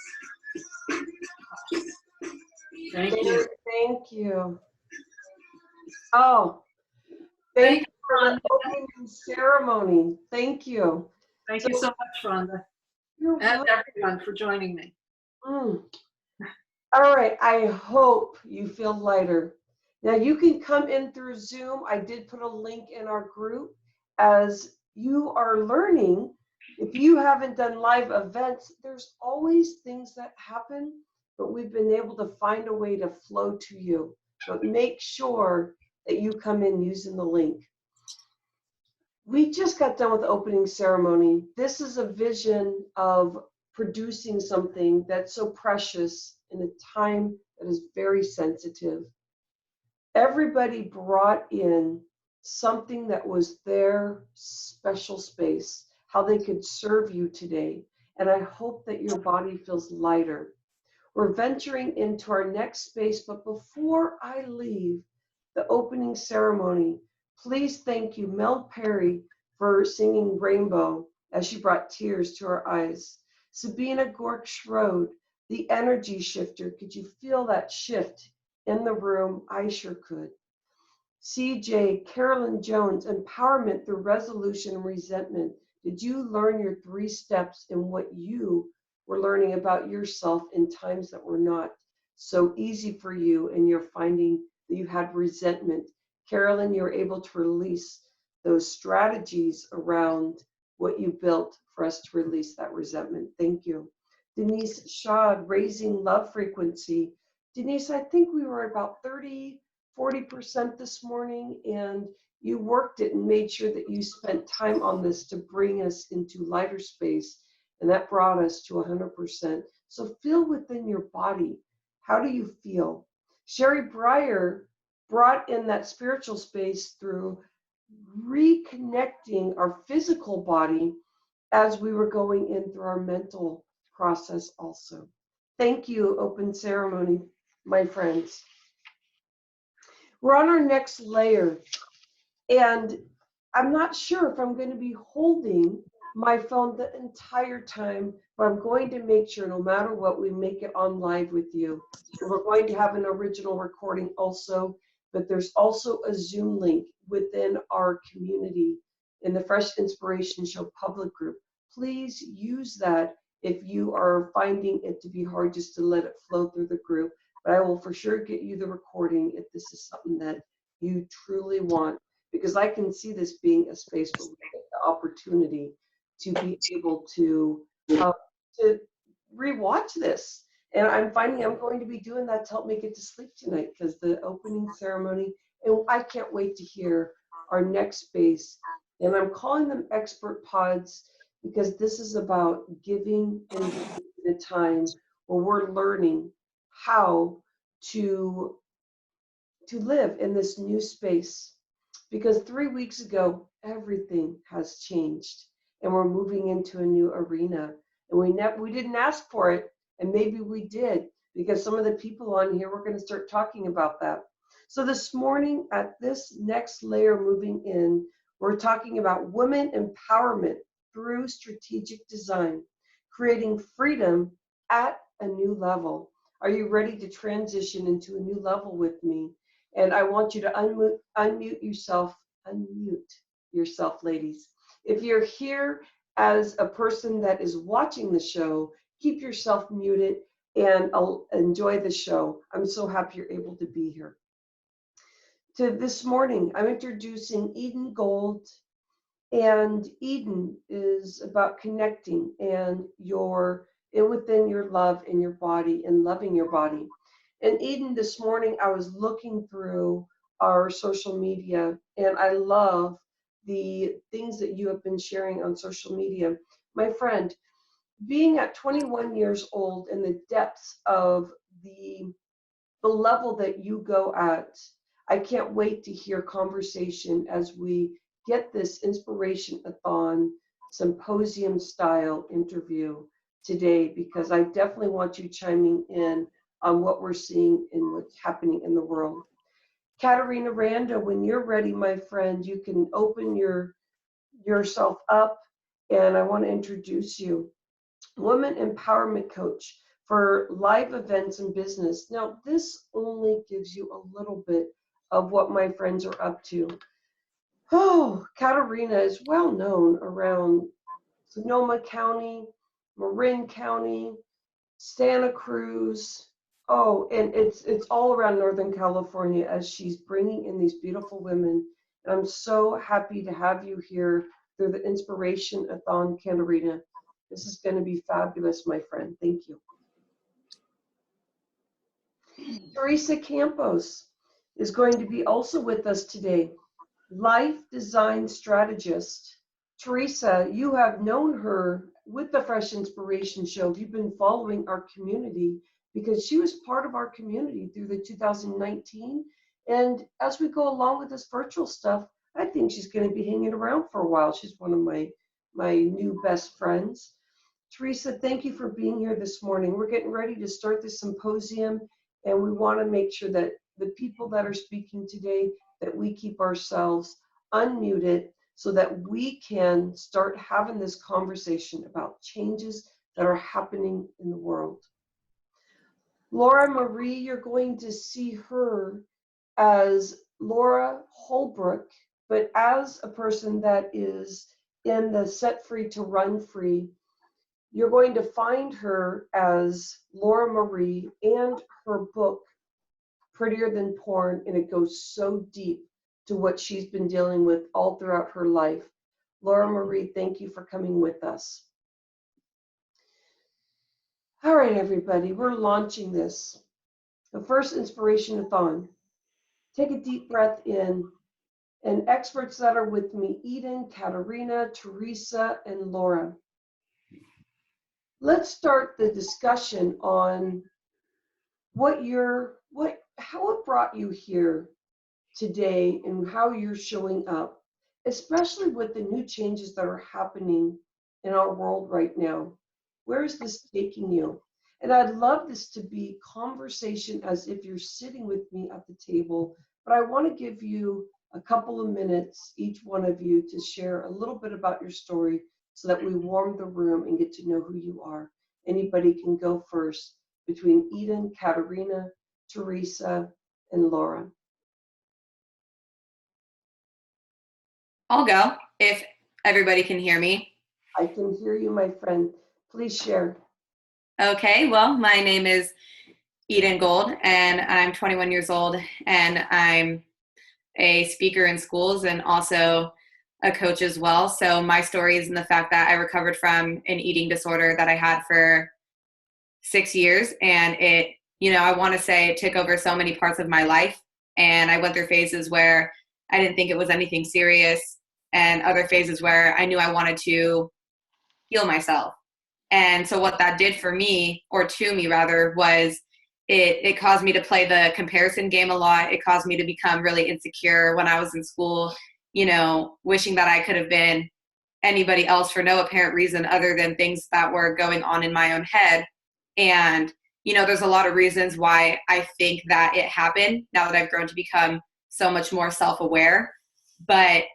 Speaker 5: Thank you.
Speaker 2: Thank you. Oh, thank you for the opening ceremony. Thank you.
Speaker 5: Thank you so much, Rhonda,
Speaker 2: You're
Speaker 5: and
Speaker 2: welcome.
Speaker 5: everyone for joining me.
Speaker 2: All right, I hope you feel lighter. Now you can come in through Zoom. I did put a link in our group. As you are learning, if you haven't done live events, there's always things that happen, but we've been able to find a way to flow to you. But make sure that you come in using the link. We just got done with the opening ceremony. This is a vision of producing something that's so precious in a time that is very sensitive. Everybody brought in something that was their special space, how they could serve you today. And I hope that your body feels lighter. We're venturing into our next space, but before I leave the opening ceremony, please thank you, Mel Perry, for singing Rainbow as she brought tears to our eyes. Sabina Gork-Schroed, the energy shifter. Could you feel that shift in the room? I sure could. CJ, Carolyn Jones, empowerment through resolution and resentment. Did you learn your 3 steps in what you were learning about yourself in times that were not so easy for you, and you're finding that you had resentment? Carolyn, you're able to release those strategies around what you built for us to release that resentment. Thank you. Denise Shad, raising love frequency. Denise, I think we were about 40% this morning, and you worked it and made sure that you spent time on this to bring us into lighter space, and that brought us to 100%. So feel within your body. How do you feel? Sherry Breyer brought in that spiritual space through reconnecting our physical body as we were going in through our mental process also. Thank you, open ceremony, my friends. We're on our next layer, and I'm not sure if I'm going to be holding my phone the entire time, but I'm going to make sure no matter what, we make it on live with you. We're going to have an original recording also, but there's also a Zoom link within our community in the Fresh Inspiration Show public group. Please use that if you are finding it to be hard just to let it flow through the group. but I will for sure get you the recording if this is something that you truly want, because I can see this being a space where we get the opportunity to be able to rewatch this. And I'm finding I'm going to be doing that to help me get to sleep tonight, because the opening ceremony, and I can't wait to hear our next space. And I'm calling them expert pods, because this is about giving and giving at a time where we're learning how to live in this new space. Because 3 weeks ago, everything has changed, and we're moving into a new arena. And we didn't ask for it, and maybe we did, because some of the people on here, we're going to start talking about that. So this morning, at this next layer moving in, we're talking about women empowerment through strategic design, creating freedom at a new level. Are you ready to transition into a new level with me? And I want you to unmute yourself, ladies. If you're here as a person that is watching the show, keep yourself muted and enjoy the show. I'm so happy you're able to be here. To this morning, I'm introducing Eden Gold, and Eden is about connecting and within your love in your body and loving your body. And Eden, this morning, I was looking through our social media, and I love the things that you have been sharing on social media. My friend, being at 21 years old in the depths of the level that you go at, I can't wait to hear conversation as we get this Inspiration-a-thon symposium style interview today, because I definitely want you chiming in on what we're seeing and what's happening in the world. Katarina Randa, when you're ready, my friend, you can open yourself up, and I want to introduce you. Woman Empowerment Coach for live events and business. Now, this only gives you a little bit of what my friends are up to. Oh, Katarina is well known around Sonoma County, Marin County, Santa Cruz. Oh, and it's all around Northern California, as she's bringing in these beautiful women. And I'm so happy to have you here through the Inspiration-a-thon, Katarina. This is going to be fabulous, my friend. Thank you. Teresa Campos is going to be also with us today. Life design strategist. Teresa, you have known her with the Fresh Inspiration Show. You've been following our community because she was part of our community through the 2019. And as we go along with this virtual stuff, I think she's going to be hanging around for a while. She's one of my new best friends. Teresa, thank you for being here this morning. We're getting ready to start this symposium, and we want to make sure that the people that are speaking today, that we keep ourselves unmuted so that we can start having this conversation about changes that are happening in the world. Laura Marie, you're going to see her as Laura Holbrook, but as a person that is in the Set Free to Run Free, you're going to find her as Laura Marie and her book, Prettier Than Porn, and it goes so deep to what she's been dealing with all throughout her life. Laura Marie, thank you for coming with us. All right, everybody, we're launching this. The first Inspiration-a-thon. Take a deep breath in, and experts that are with me, Eden, Katarina, Teresa, and Laura. Let's start the discussion on how it brought you here today and how you're showing up, especially with the new changes that are happening in our world right now. Where is this taking you? And I'd love this to be conversation as if you're sitting with me at the table, but I want to give you a couple of minutes, each one of you, to share a little bit about your story so that we warm the room and get to know who you are. Anybody can go first between Eden, Katarina, Teresa, and Laura.
Speaker 9: I'll go if everybody can hear me.
Speaker 2: I can hear you, my friend. Please share.
Speaker 9: Okay, well, my name is Eden Gold, and I'm 21 years old, and I'm a speaker in schools and also a coach as well. So my story is in the fact that I recovered from an eating disorder that I had for 6 years, and it, I want to say it took over so many parts of my life, and I went through phases where I didn't think it was anything serious, and other phases where I knew I wanted to heal myself. And so what that did for me, or to me rather, was it caused me to play the comparison game a lot. It caused me to become really insecure when I was in school, wishing that I could have been anybody else for no apparent reason other than things that were going on in my own head. And, there's a lot of reasons why I think that it happened now that I've grown to become so much more self-aware. But,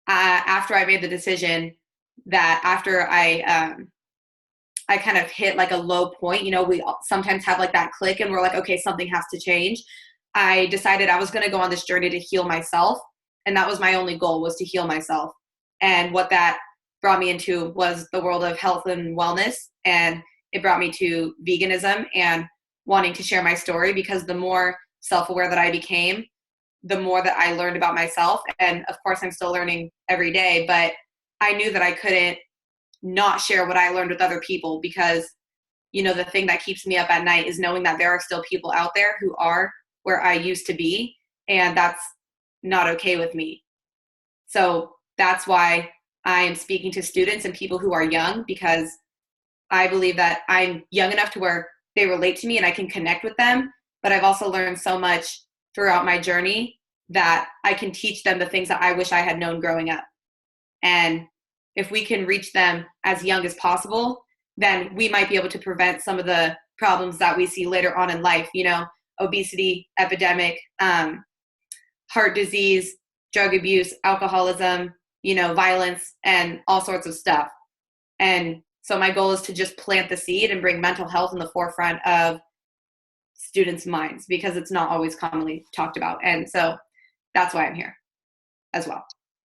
Speaker 9: after I made the decision that after I kind of hit like a low point, we sometimes have like that click and we're like, okay, something has to change. I decided I was going to go on this journey to heal myself. And that was my only goal, was to heal myself. And what that brought me into was the world of health and wellness. And it brought me to veganism and wanting to share my story, because the more self-aware that I became, the more that I learned about myself. And of course, I'm still learning every day, but I knew that I couldn't not share what I learned with other people, because, the thing that keeps me up at night is knowing that there are still people out there who are where I used to be, and that's not okay with me. So that's why I am speaking to students and people who are young, because I believe that I'm young enough to where they relate to me and I can connect with them. But I've also learned so much throughout my journey that I can teach them the things that I wish I had known growing up. And if we can reach them as young as possible, then we might be able to prevent some of the problems that we see later on in life, obesity epidemic, heart disease, drug abuse, alcoholism, violence, and all sorts of stuff. And so my goal is to just plant the seed and bring mental health in the forefront of students' minds, because it's not always commonly talked about. And so that's why I'm here as well.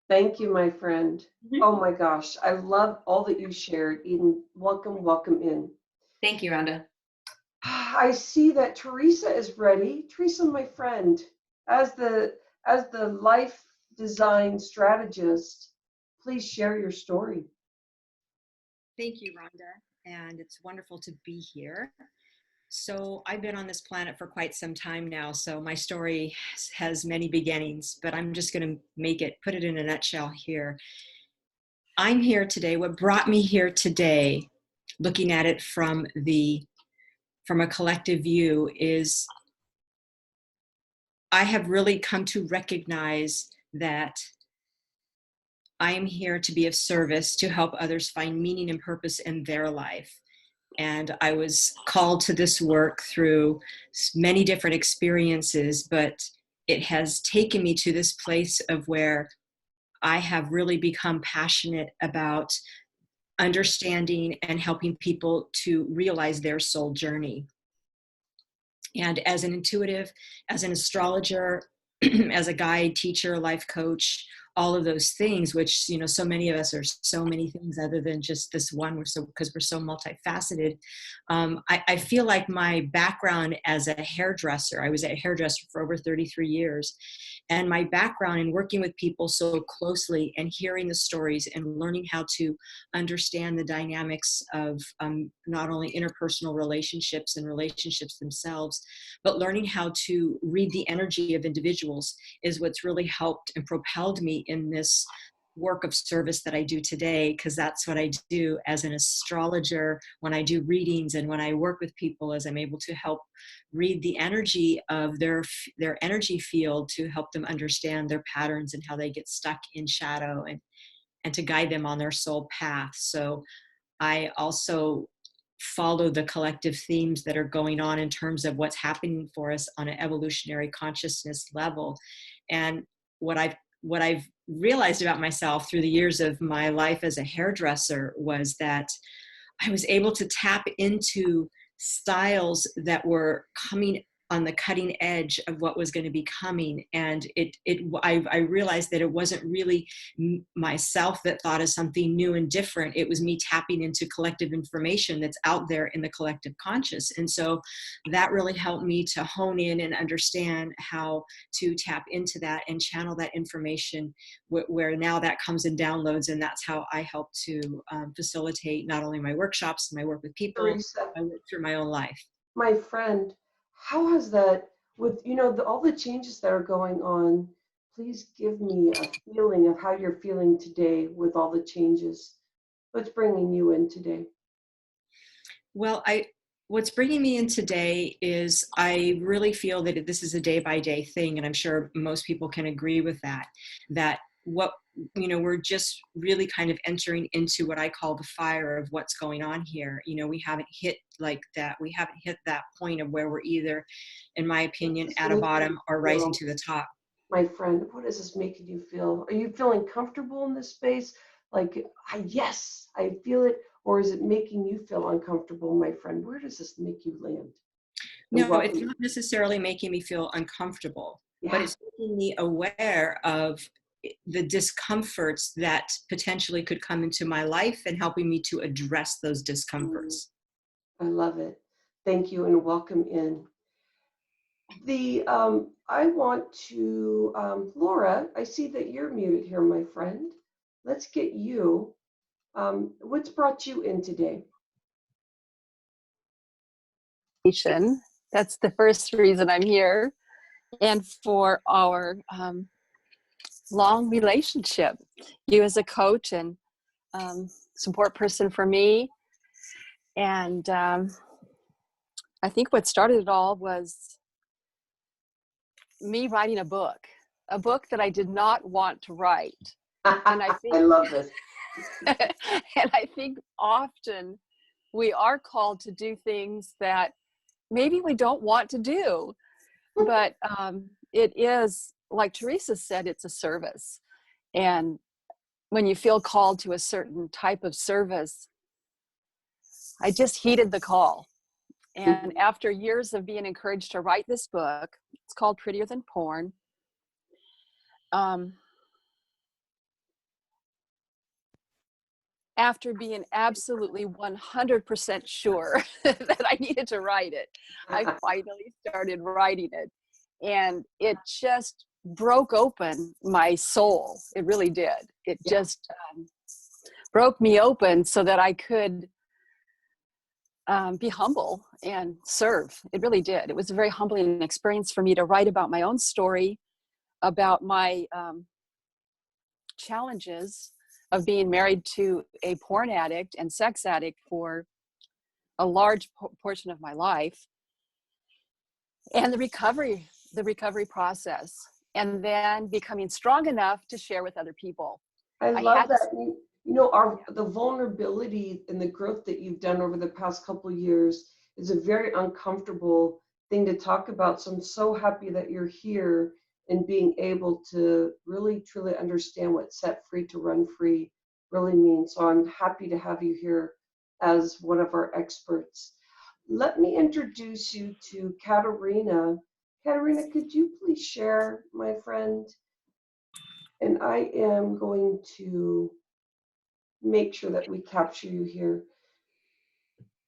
Speaker 2: Thank you, my friend. Oh my gosh, I love all that you shared. Eden, welcome in.
Speaker 9: Thank you, Rhonda.
Speaker 2: I see that Teresa is ready. Teresa, my friend, as the life design strategist, please share your story.
Speaker 10: Thank you, Rhonda, and it's wonderful to be here. So I've been on this planet for quite some time now, so my story has many beginnings, but I'm just going to put it in a nutshell here. I'm here today. What brought me here today, looking at it from a collective view, is I have really come to recognize that I am here to be of service, to help others find meaning and purpose in their life. And I was called to this work through many different experiences, but it has taken me to this place of where I have really become passionate about understanding and helping people to realize their soul journey. And as an intuitive, as an astrologer, as a guide, teacher, life coach, all of those things, which, so many of us are so many things other than just this one, because we're so multifaceted. I feel like my background as a hairdresser, I was a hairdresser for over 33 years, and my background in working with people so closely and hearing the stories and learning how to understand the dynamics of not only interpersonal relationships and relationships themselves, but learning how to read the energy of individuals is what's really helped and propelled me in this work of service that I do today, because that's what I do as an astrologer when I do readings and when I work with people, as I'm able to help read the energy of their energy field to help them understand their patterns and how they get stuck in shadow, and to guide them on their soul path. So I also follow the collective themes that are going on in terms of what's happening for us on an evolutionary consciousness level. And what I've realized about myself through the years of my life as a hairdresser was that I was able to tap into styles that were coming on the cutting edge of what was going to be coming. And I realized that it wasn't really myself that thought of something new and different. It was me tapping into collective information that's out there in the collective conscious. And so that really helped me to hone in and understand how to tap into that and channel that information where now that comes in downloads. And that's how I help to facilitate not only my workshops, my work with people,
Speaker 2: Teresa,
Speaker 10: I work through my own life.
Speaker 2: my friend, how has that, with, you know, all the changes that are going on, please give me a feeling of how you're feeling today with all the changes. What's bringing you in today?
Speaker 10: Well, what's bringing me in today is I really feel that this is a day by day thing. And I'm sure most people can agree with that we're just really kind of entering into what I call the fire of what's going on here. You know, we haven't hit like that. We haven't hit that point of where we're either, in my opinion, at a bottom or rising to the top.
Speaker 2: My friend, what is this making you feel? Are you feeling comfortable in this space? Like, yes, I feel it. Or is it making you feel uncomfortable, my friend? Where does this make you land?
Speaker 10: No, it's not necessarily making me feel uncomfortable, but it's making me aware of the discomforts that potentially could come into my life and helping me to address those discomforts.
Speaker 2: I love it. Thank you and welcome in. I want to, Laura, I see that you're muted here, my friend. Let's get you. What's brought you in today?
Speaker 11: That's the first reason I'm here, and for our long relationship. You as a coach and support person for me. And I think what started it all was me writing a book that I did not want to write. And I think,
Speaker 2: I love this.
Speaker 11: and I think often we are called to do things that maybe we don't want to do, but it is, like Teresa said, it's a service. And when you feel called to a certain type of service, I just heeded the call. And after years of being encouraged to write this book, it's called Prettier Than Porn. After being absolutely 100% sure that I needed to write it, I finally started writing it. And it just broke open my soul. It really did. It just broke me open so that I could be humble and serve. It really did. It was a very humbling experience for me to write about my own story, about my challenges of being married to a porn addict and sex addict for a large portion of my life, and the recovery process, and then becoming strong enough to share with other people.
Speaker 2: I love that. You know, the vulnerability and the growth that you've done over the past couple of years is a very uncomfortable thing to talk about. So I'm so happy that you're here and being able to really, truly understand what set free to run free really means. So I'm happy to have you here as one of our experts. Let me introduce you to Katerina. Katerina, could you please share, my friend? And I am going to make sure that we capture you here.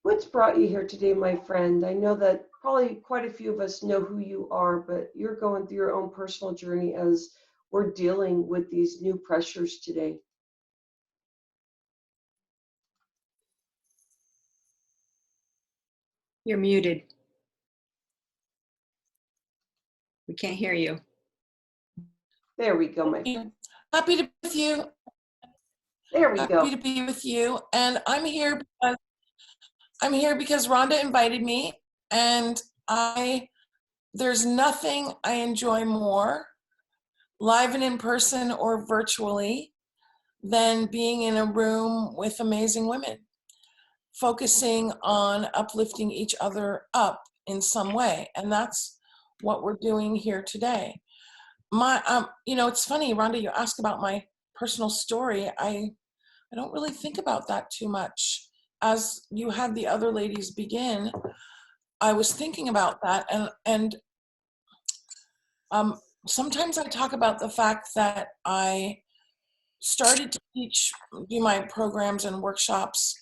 Speaker 2: What's brought you here today, my friend? I know that probably quite a few of us know who you are, but you're going through your own personal journey as we're dealing with these new pressures today.
Speaker 10: You're muted. We can't hear you.
Speaker 2: There we go, my friend.
Speaker 1: Happy to be with you.
Speaker 2: There we go.
Speaker 1: Happy to be with you. And I'm here because Rhonda invited me, and there's nothing I enjoy more, live and in person or virtually, than being in a room with amazing women, focusing on uplifting each other up in some way. And that's what we're doing here today. It's funny, Rhonda, you ask about my personal story. I don't really think about that too much. As you had the other ladies begin, I was thinking about that, and sometimes I talk about the fact that I started to do my programs and workshops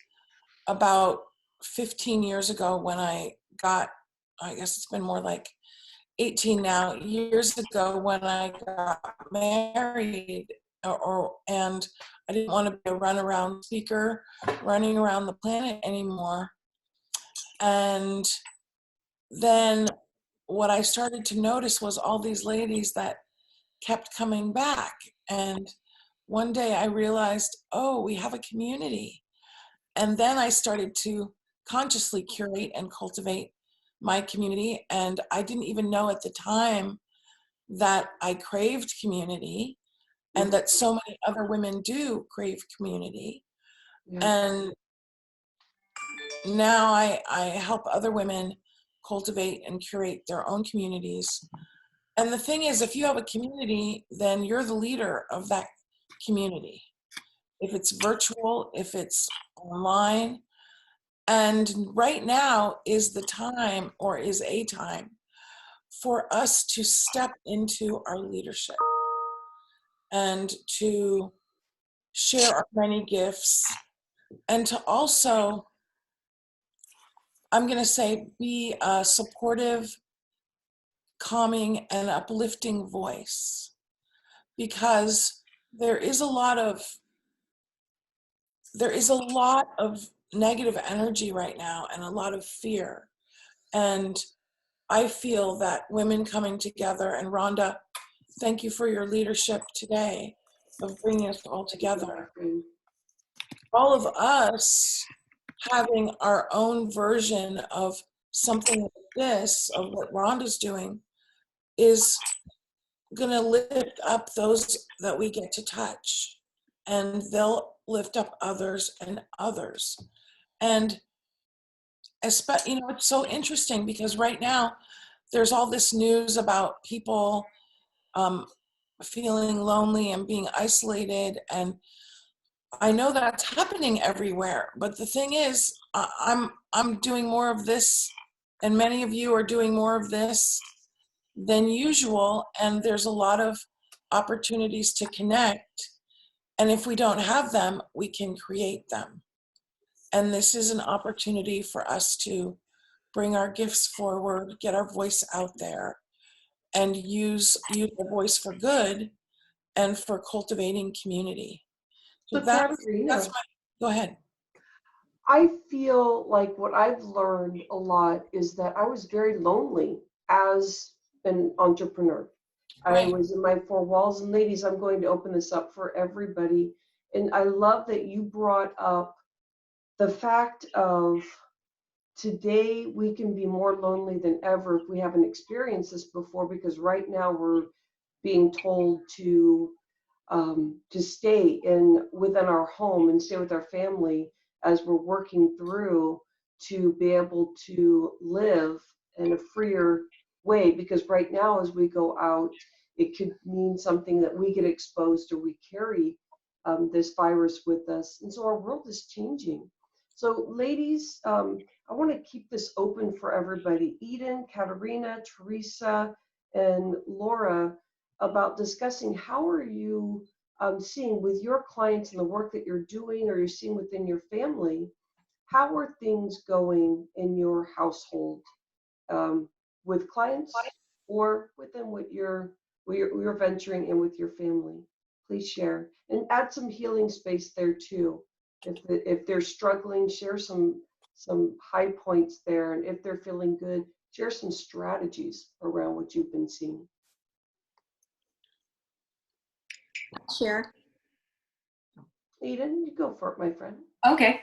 Speaker 1: about 15 years ago when I guess it's been more like 18 now, years ago when I got married, and I didn't want to be a runaround speaker running around the planet anymore. And then what I started to notice was all these ladies that kept coming back. And one day I realized, oh, we have a community. And then I started to consciously curate and cultivate my community. And I didn't even know at the time that I craved community, and that so many other women do crave community. And now I help other women cultivate and curate their own communities. And the thing is, if you have a community, then you're the leader of that community. If it's virtual, if it's online. And right now is the time, or is a time, for us to step into our leadership and to share our many gifts, and to also, I'm going to say, be a supportive, calming, and uplifting voice. Because there is a lot of negative energy right now, and a lot of fear. And I feel that women coming together, and Rhonda, thank you for your leadership today of bringing us all together. All of us having our own version of something like this, of what Rhonda's doing, is going to lift up those that we get to touch, and they'll lift up others and others. And it's so interesting because right now there's all this news about people feeling lonely and being isolated, and I know that's happening everywhere. But the thing is, I'm doing more of this, and many of you are doing more of this than usual, and there's a lot of opportunities to connect. And if we don't have them, we can create them. And this is an opportunity for us to bring our gifts forward, get our voice out there, and use our voice for good and for cultivating community. So
Speaker 2: Katerina,
Speaker 1: go ahead.
Speaker 2: I feel like what I've learned a lot is that I was very lonely as an entrepreneur.
Speaker 1: Right.
Speaker 2: I was in my four walls, and ladies, I'm going to open this up for everybody. And I love that you brought up the fact of today we can be more lonely than ever if we haven't experienced this before, because right now we're being told to stay within our home and stay with our family as we're working through to be able to live in a freer way. Because right now, as we go out, it could mean something that we get exposed, or we carry this virus with us. And so our world is changing. So ladies, I want to keep this open for everybody. Eden, Katerina, Teresa, and Laura, about discussing how are you seeing with your clients and the work that you're doing, or you're seeing within your family, how are things going in your household with clients or within what you're venturing in with your family? Please share and add some healing space there too. If they're struggling, share some high points there, and if they're feeling good, share some strategies around what you've been seeing.
Speaker 9: Share.
Speaker 2: Eden, you go for it, my friend.
Speaker 9: Okay.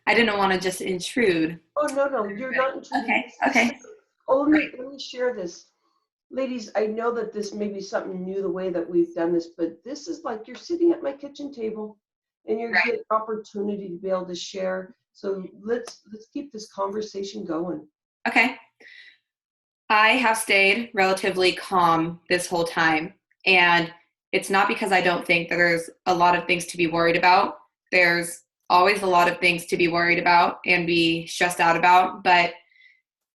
Speaker 9: I didn't want to just intrude.
Speaker 2: Oh, no, you're not intruding.
Speaker 9: Okay.
Speaker 2: Oh, let me share this. Ladies, I know that this may be something new, the way that we've done this, but this is like you're sitting at my kitchen table and you're getting an opportunity to be able to share. So let's keep this conversation going.
Speaker 9: Okay. I have stayed relatively calm this whole time, and it's not because I don't think that there's a lot of things to be worried about. There's always a lot of things to be worried about and be stressed out about, but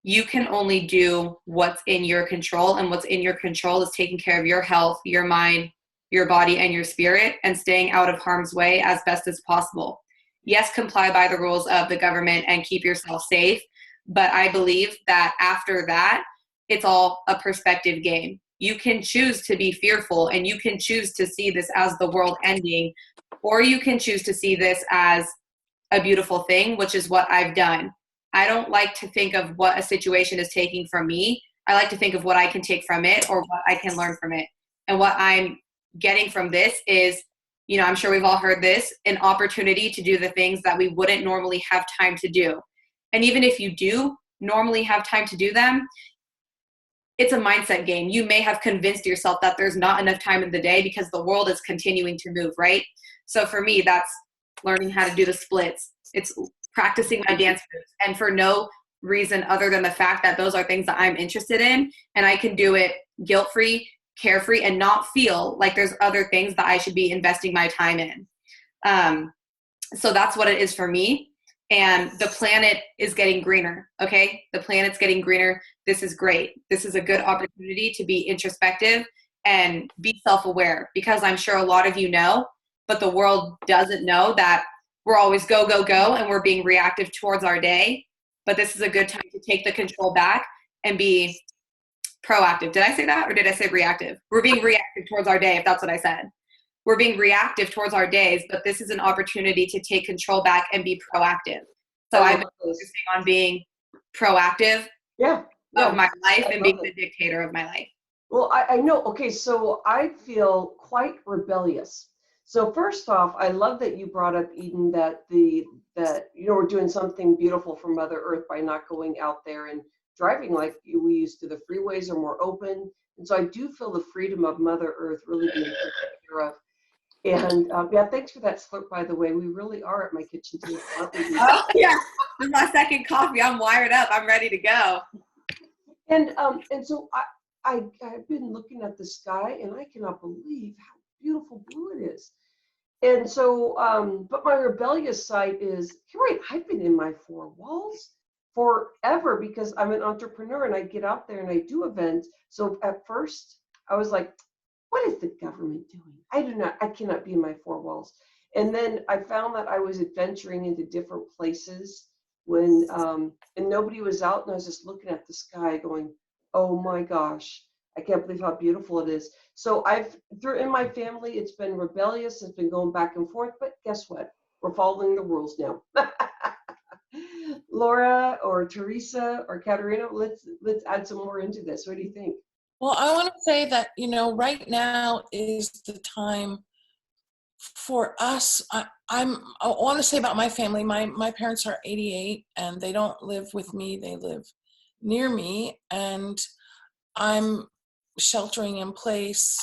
Speaker 9: you can only do what's in your control, and what's in your control is taking care of your health, your mind, your body, and your spirit, and staying out of harm's way as best as possible. Yes, comply by the rules of the government and keep yourself safe, but I believe that after that, it's all a perspective game. You can choose to be fearful, and you can choose to see this as the world ending, or you can choose to see this as a beautiful thing, which is what I've done. I don't like to think of what a situation is taking from me. I like to think of what I can take from it, or what I can learn from it. And what I'm getting from this is, you know, I'm sure we've all heard this, an opportunity to do the things that we wouldn't normally have time to do. And even if you do normally have time to do them, it's a mindset game. You may have convinced yourself that there's not enough time in the day because the world is continuing to move, right? So for me, that's learning how to do the splits. It's practicing my dance moves, and for no reason other than the fact that those are things that I'm interested in, and I can do it guilt-free, carefree, and not feel like there's other things that I should be investing my time in. So that's what it is for me. And the planet is getting greener, okay? The planet's getting greener. This is great. This is a good opportunity to be introspective and be self-aware, because I'm sure a lot of you know, but the world doesn't know that we're always go, go, go, and we're being reactive towards our day. But this is a good time to take the control back and be proactive. Did I say that, or did I say reactive? We're being reactive towards our day, if that's what I said. We're being reactive towards our days, but this is an opportunity to take control back and be proactive. So I've been focusing on being proactive of my life and being the dictator of my life.
Speaker 2: Well, I know. Okay, so I feel quite rebellious. So first off, I love that you brought up, Eden, that we're doing something beautiful for Mother Earth by not going out there and driving like we used to. The freeways are more open, and so I do feel the freedom of Mother Earth really being taken care of. And thanks for that slurp, by the way. We really are at my kitchen table, aren't we?
Speaker 9: Oh yeah, this is my second coffee. I'm wired up. I'm ready to go.
Speaker 2: And so I've been looking at the sky, and I cannot believe how beautiful blue it is. And so, but my rebellious side is, you're right, I've been in my four walls forever because I'm an entrepreneur and I get out there and I do events. So at first I was like, what is the government doing? I cannot be in my four walls. And then I found that I was adventuring into different places when, and nobody was out, and I was just looking at the sky going, oh my gosh, I can't believe how beautiful it is. So in my family, it's been rebellious, it's been going back and forth, but guess what? We're following the rules now. Laura or Teresa or Katerina, let's add some more into this. What do you think?
Speaker 1: Well, I want to say that, right now is the time for us. I want to say about my family, my parents are 88 and they don't live with me. They live near me, and I'm sheltering in place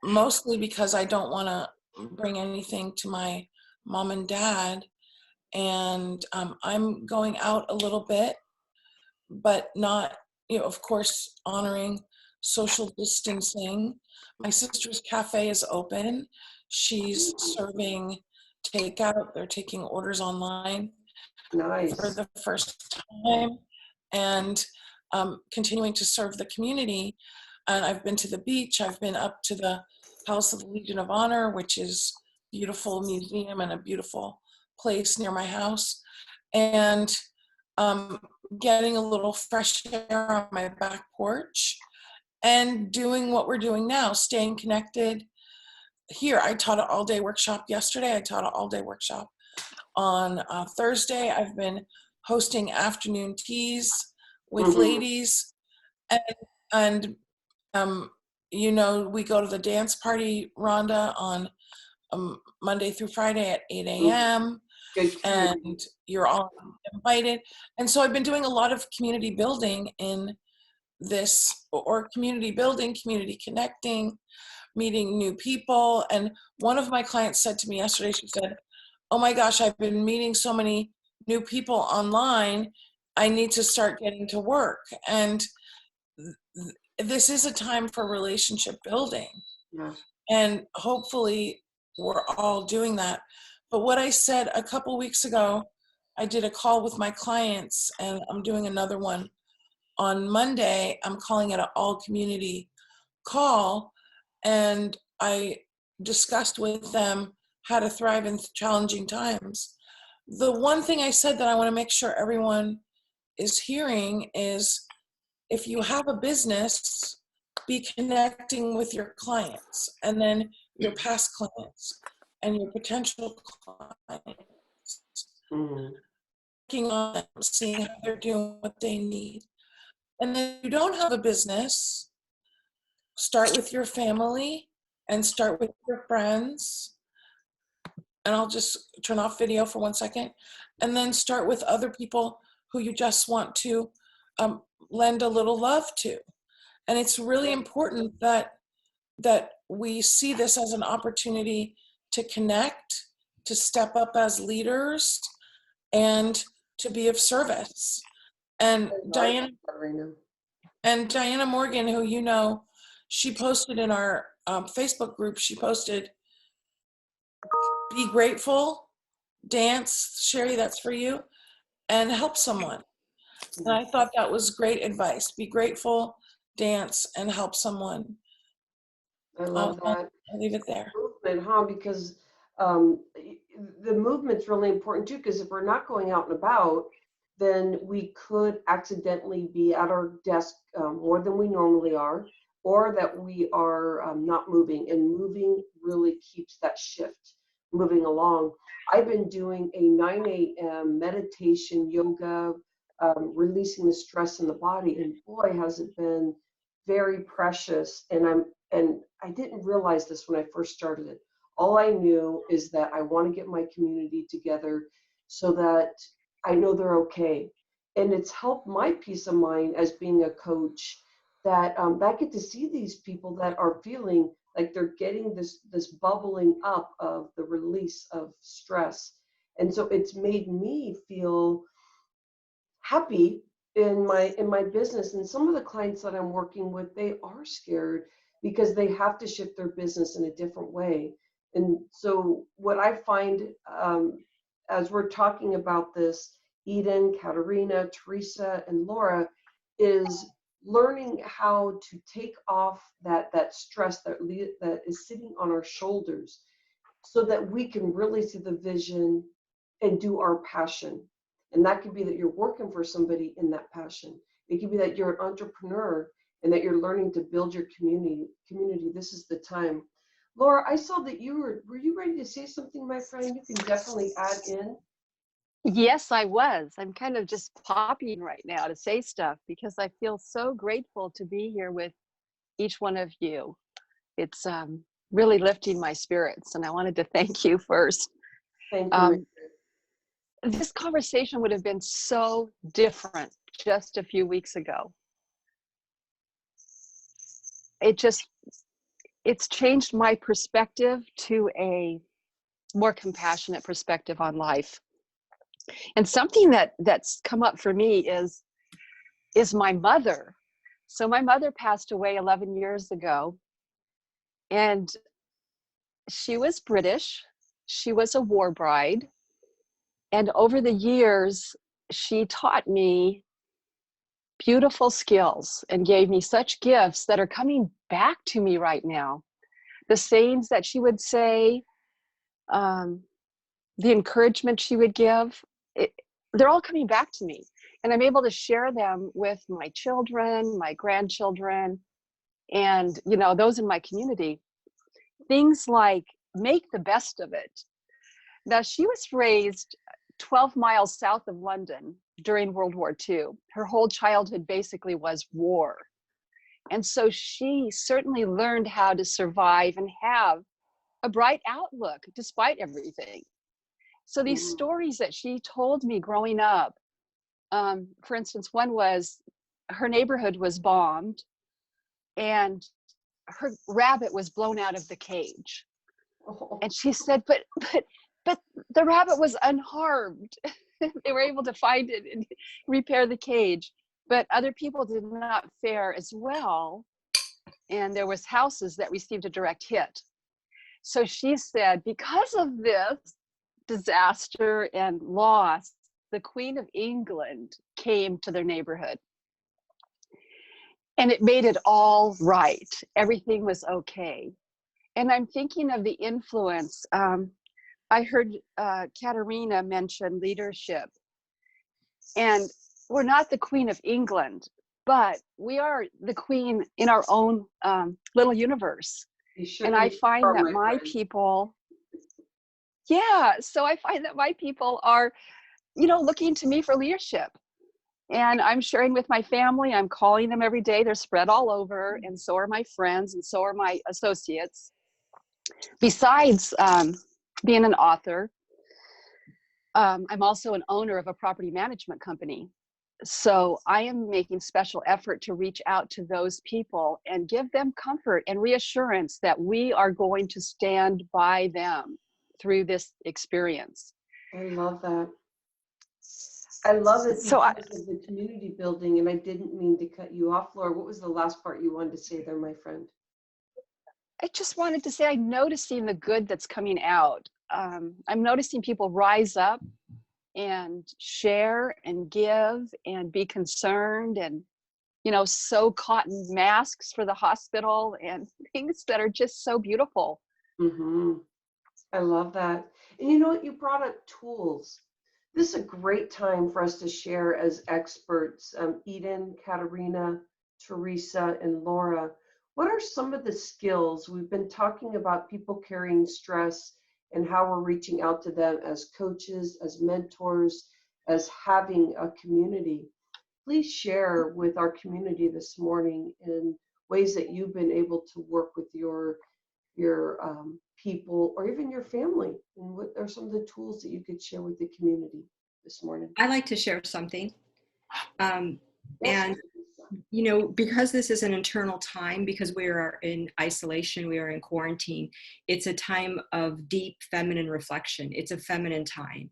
Speaker 1: mostly because I don't want to bring anything to my mom and dad. And I'm going out a little bit, but not, of course, honoring social distancing. My sister's cafe is open. She's serving takeout. They're taking orders online for the first time, and continuing to serve the community. And I've been to the beach. I've been up to the House of the Legion of Honor, which is a beautiful museum and a beautiful place near my house, and getting a little fresh air on my back porch and doing what we're doing now, staying connected. Here, I taught an all-day workshop yesterday. I taught an all-day workshop on Thursday. I've been hosting afternoon teas with ladies, and we go to the dance party, Rhonda, on Monday through Friday at 8 a.m. And you're all invited. And so I've been doing a lot of community building in this, or community building, community connecting, meeting new people. And one of my clients said to me yesterday, she said, oh my gosh, I've been meeting so many new people online. I need to start getting to work. And this is a time for relationship building.
Speaker 2: Yeah.
Speaker 1: And hopefully we're all doing that. But what I said a couple weeks ago I did a call with my clients, and I'm doing another one on Monday. I'm calling it an all community call, and I discussed with them how to thrive in challenging times. The one thing I said that I want to make sure everyone is hearing is, if you have a business, be connecting with your clients, and then your past clients and your potential clients, working on them, seeing how they're doing, what they need. And then if you don't have a business, start with your family and start with your friends. And I'll just turn off video for 1 second. And then start with other people who you just want to lend a little love to. And it's really important that we see this as an opportunity to connect, to step up as leaders, and to be of service. And Diana Morgan, who you know, she posted in our Facebook group, she posted, be grateful, dance, Sherry, that's for you, and help someone. And I thought that was great advice. Be grateful, dance, and help someone.
Speaker 2: I love that.
Speaker 1: I'll leave it there.
Speaker 2: Movement, huh? Because the movement's really important too, because if we're not going out and about, then we could accidentally be at our desk more than we normally are, or that we are not moving, and moving really keeps that shift moving along. I've been doing a 9 a.m. meditation, yoga, releasing the stress in the body, and boy, has it been very precious. And I didn't realize this when I first started it. All I knew is that I want to get my community together so that I know they're okay. And it's helped my peace of mind as being a coach, that I get to see these people that are feeling like they're getting this bubbling up of the release of stress. And so it's made me feel happy in my business. And some of the clients that I'm working with, they are scared because they have to shift their business in a different way. And so what I find as we're talking about this, Eden, Katerina, Teresa, and Laura, is learning how to take off that stress that is sitting on our shoulders, so that we can really see the vision and do our passion. And that could be that you're working for somebody in that passion. It could be that you're an entrepreneur and that you're learning to build your community. This is the time. Laura, I saw that were you ready to say something, my friend? You can definitely add in.
Speaker 11: Yes, I was. I'm kind of just popping right now to say stuff because I feel so grateful to be here with each one of you. It's really lifting my spirits, and I wanted to thank you first.
Speaker 2: Thank you.
Speaker 11: This conversation would have been so different just a few weeks ago. It's changed my perspective to a more compassionate perspective on life. And something that's come up for me is my mother. So my mother passed away 11 years ago, and she was British. She was a war bride. And over the years, she taught me beautiful skills and gave me such gifts that are coming back to me right now. The sayings that she would say, the encouragement she would give, they're all coming back to me. And I'm able to share them with my children, my grandchildren, and those in my community. Things like, make the best of it. Now, she was raised 12 miles south of London during World War II. Her whole childhood basically was war. And so she certainly learned how to survive and have a bright outlook despite everything. So these stories that she told me growing up, for instance, one was her neighborhood was bombed and her rabbit was blown out of the cage. And she said, but the rabbit was unharmed. They were able to find it and repair the cage, but other people did not fare as well. And there was houses that received a direct hit. So she said, because of this disaster and loss, the Queen of England came to their neighborhood. And it made it all right. Everything was okay. And I'm thinking of the influence. I heard Katerina mention leadership. And we're not the Queen of England, but we are the queen in our own little universe. And I find that my people, yeah, so I find that my people are, you know, looking to me for leadership. And I'm sharing with my family. I'm calling them every day. They're spread all over. And so are my friends, and so are my associates. Besides being an author, I'm also an owner of a property management company. So I am making special effort to reach out to those people and give them comfort and reassurance that we are going to stand by them through this experience.
Speaker 2: I love that. I love it
Speaker 11: So
Speaker 2: because of the community building, and I didn't mean to cut you off, Laura. What was the last part you wanted to say there, my friend?
Speaker 11: I just wanted to say I'm noticing the good that's coming out. I'm noticing people rise up and share and give and be concerned and, you know, sew cotton masks for the hospital and things that are just so beautiful.
Speaker 2: Mm-hmm. I love that. And you know what? You brought up tools. This is a great time for us to share as experts. Eden, Katerina, Teresa, and Laura, what are some of the skills? We've been talking about people carrying stress and how we're reaching out to them as coaches, as mentors, as having a community. Please share with our community this morning in ways that you've been able to work with your people or even your family, and what are some of the tools that you could share with the community this morning?
Speaker 10: I like to share something.
Speaker 2: Yes.
Speaker 10: And, you know, because this is an internal time, because we are in isolation, we are in quarantine, it's a time of deep feminine reflection. It's a feminine time.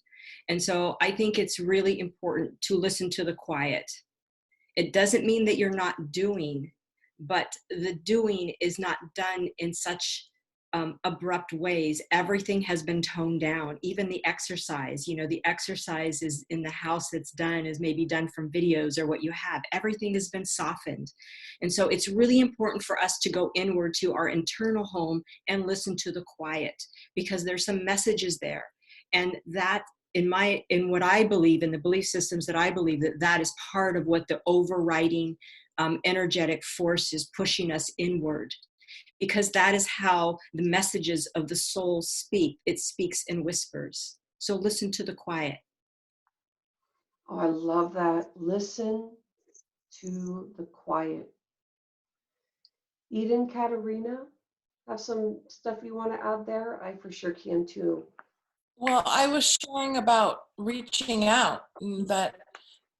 Speaker 10: And so I think it's really important to listen to the quiet. It doesn't mean that you're not doing, but the doing is not done in such abrupt ways. Everything has been toned down. Even the exercise, you know, the exercise is in the house that's done is maybe done from videos or what you have. Everything has been softened. And so it's really important for us to go inward to our internal home and listen to the quiet, because there's some messages there. And that in what I believe, in the belief systems that I believe, that is part of what the overriding energetic force is pushing us inward, because that is how the messages of the soul speak. It speaks in whispers. So listen to the quiet.
Speaker 2: Oh, I love that. Listen to the quiet. Eden, Katerina, have some stuff you want to add there? I for sure can too.
Speaker 1: Well, I was sharing about reaching out, and that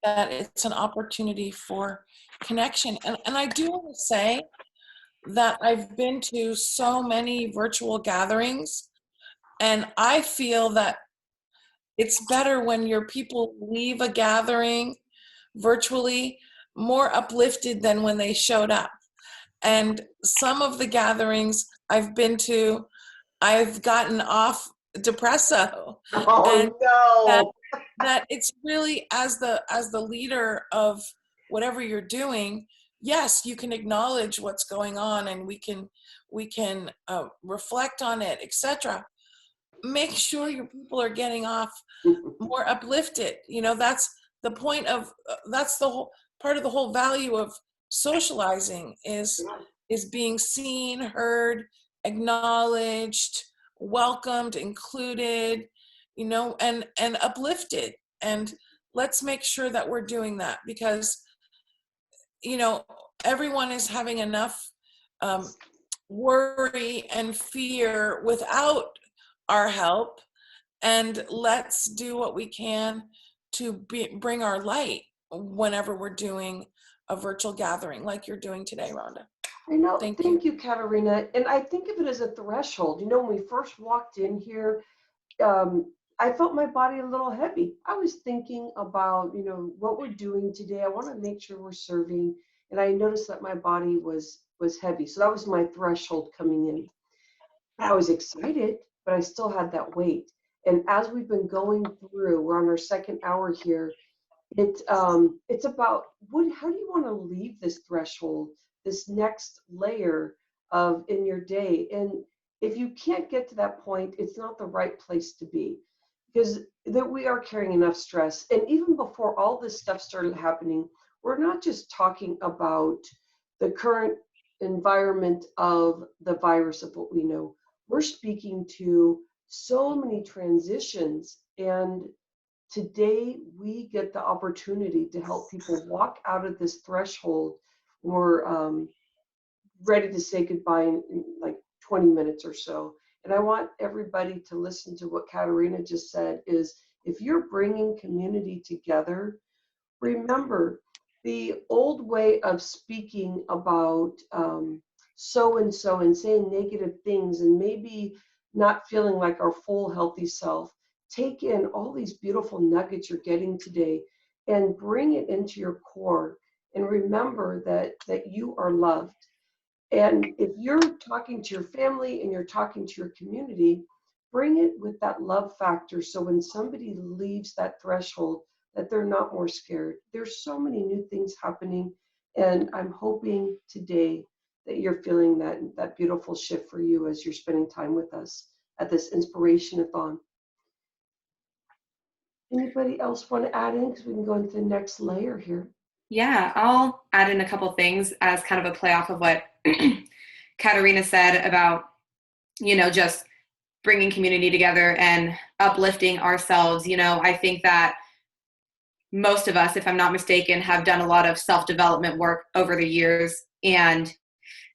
Speaker 1: it's an opportunity for connection. And I do want to say that I've been to so many virtual gatherings, and I feel that it's better when your people leave a gathering virtually more uplifted than when they showed up. And some of the gatherings I've been to, I've gotten off depresso. And
Speaker 2: Oh no!
Speaker 1: that it's really, as the leader of whatever you're doing, yes, you can acknowledge what's going on, and we can reflect on it, etc. Make sure your people are getting off more uplifted. You know, that's the point of that's the whole part of the whole value of socializing is being seen, heard, acknowledged, welcomed, included, you know, and uplifted. And let's make sure that we're doing that, because, you know, everyone is having enough worry and fear without our help. And let's do what we can to bring our light whenever we're doing a virtual gathering like you're doing today, Rhonda.
Speaker 2: I know.
Speaker 1: Thank
Speaker 2: you, Katerina. And I think of it as a threshold. You know, when we first walked in here, I felt my body a little heavy. I was thinking about, you know, what we're doing today. I want to make sure we're serving. And I noticed that my body was heavy. So that was my threshold coming in. I was excited, but I still had that weight. And as we've been going through, we're on our second hour here. It's about how do you want to leave this threshold, this next layer of in your day. And if you can't get to that point, it's not the right place to be, because that we are carrying enough stress. And even before all this stuff started happening, we're not just talking about the current environment of the virus of what we know. We're speaking to so many transitions, and today we get the opportunity to help people walk out of this threshold. We're ready to say goodbye in like 20 minutes or so. And I want everybody to listen to what Katerina just said is, if you're bringing community together, remember the old way of speaking about so-and-so and saying negative things and maybe not feeling like our full healthy self. Take in all these beautiful nuggets you're getting today and bring it into your core, and remember that you are loved. And if you're talking to your family and you're talking to your community, bring it with that love factor, so when somebody leaves that threshold, that they're not more scared. There's so many new things happening, and I'm hoping today that you're feeling that beautiful shift for you as you're spending time with us at this Inspiration-a-thon. Anybody else want to add in? Because we can go into the next layer here.
Speaker 9: Yeah, I'll add in a couple things as kind of a play off of what Katerina said about, just bringing community together and uplifting ourselves. I think that most of us, if I'm not mistaken, have done a lot of self-development work over the years. And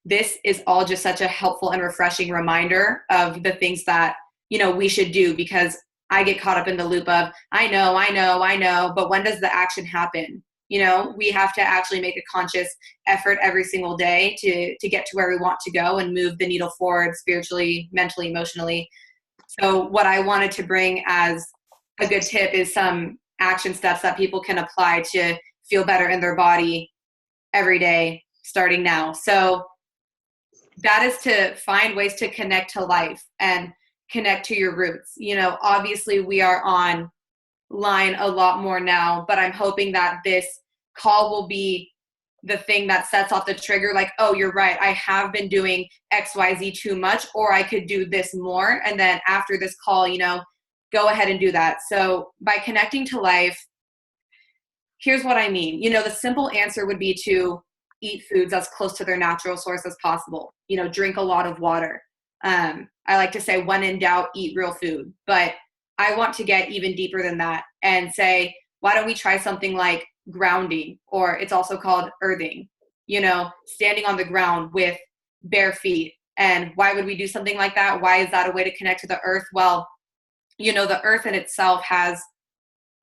Speaker 9: this is all just such a helpful and refreshing reminder of the things that, we should do, because I get caught up in the loop of, I know, but when does the action happen? We have to actually make a conscious effort every single day to get to where we want to go and move the needle forward spiritually, mentally, emotionally. So what I wanted to bring as a good tip is some action steps that people can apply to feel better in their body every day, starting now. So that is to find ways to connect to life and connect to your roots. Obviously we are online a lot more now, but I'm hoping that this call will be the thing that sets off the trigger, like, oh, you're right, I have been doing XYZ too much, or I could do this more. And then after this call, go ahead and do that. So by connecting to life, here's what I mean. The simple answer would be to eat foods as close to their natural source as possible. Drink a lot of water. I like to say, when in doubt, eat real food. But I want to get even deeper than that and say, why don't we try something like grounding, or it's also called earthing, standing on the ground with bare feet. And why would we do something like that? Why is that a way to connect to the earth? Well, the earth in itself has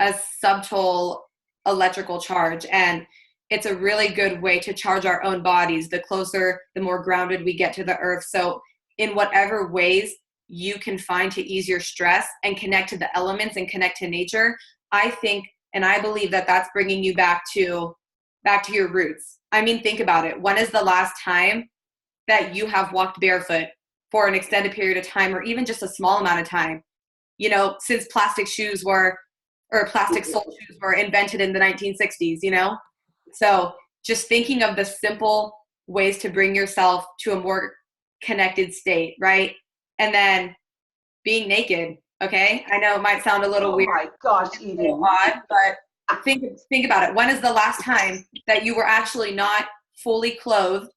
Speaker 9: a subtle electrical charge, and it's a really good way to charge our own bodies. The closer, the more grounded we get to the earth. So in whatever ways you can find to ease your stress and connect to the elements and connect to nature, I think, and I believe that that's bringing you back to your roots. I mean, think about it. When is the last time that you have walked barefoot for an extended period of time, or even just a small amount of time? Since plastic sole shoes were invented in the 1960s, So just thinking of the simple ways to bring yourself to a more connected state, right? And then being naked, okay? I know it might sound a little weird.
Speaker 2: Oh my gosh, Eden.
Speaker 9: Odd, but think about it. When is the last time that you were actually not fully clothed?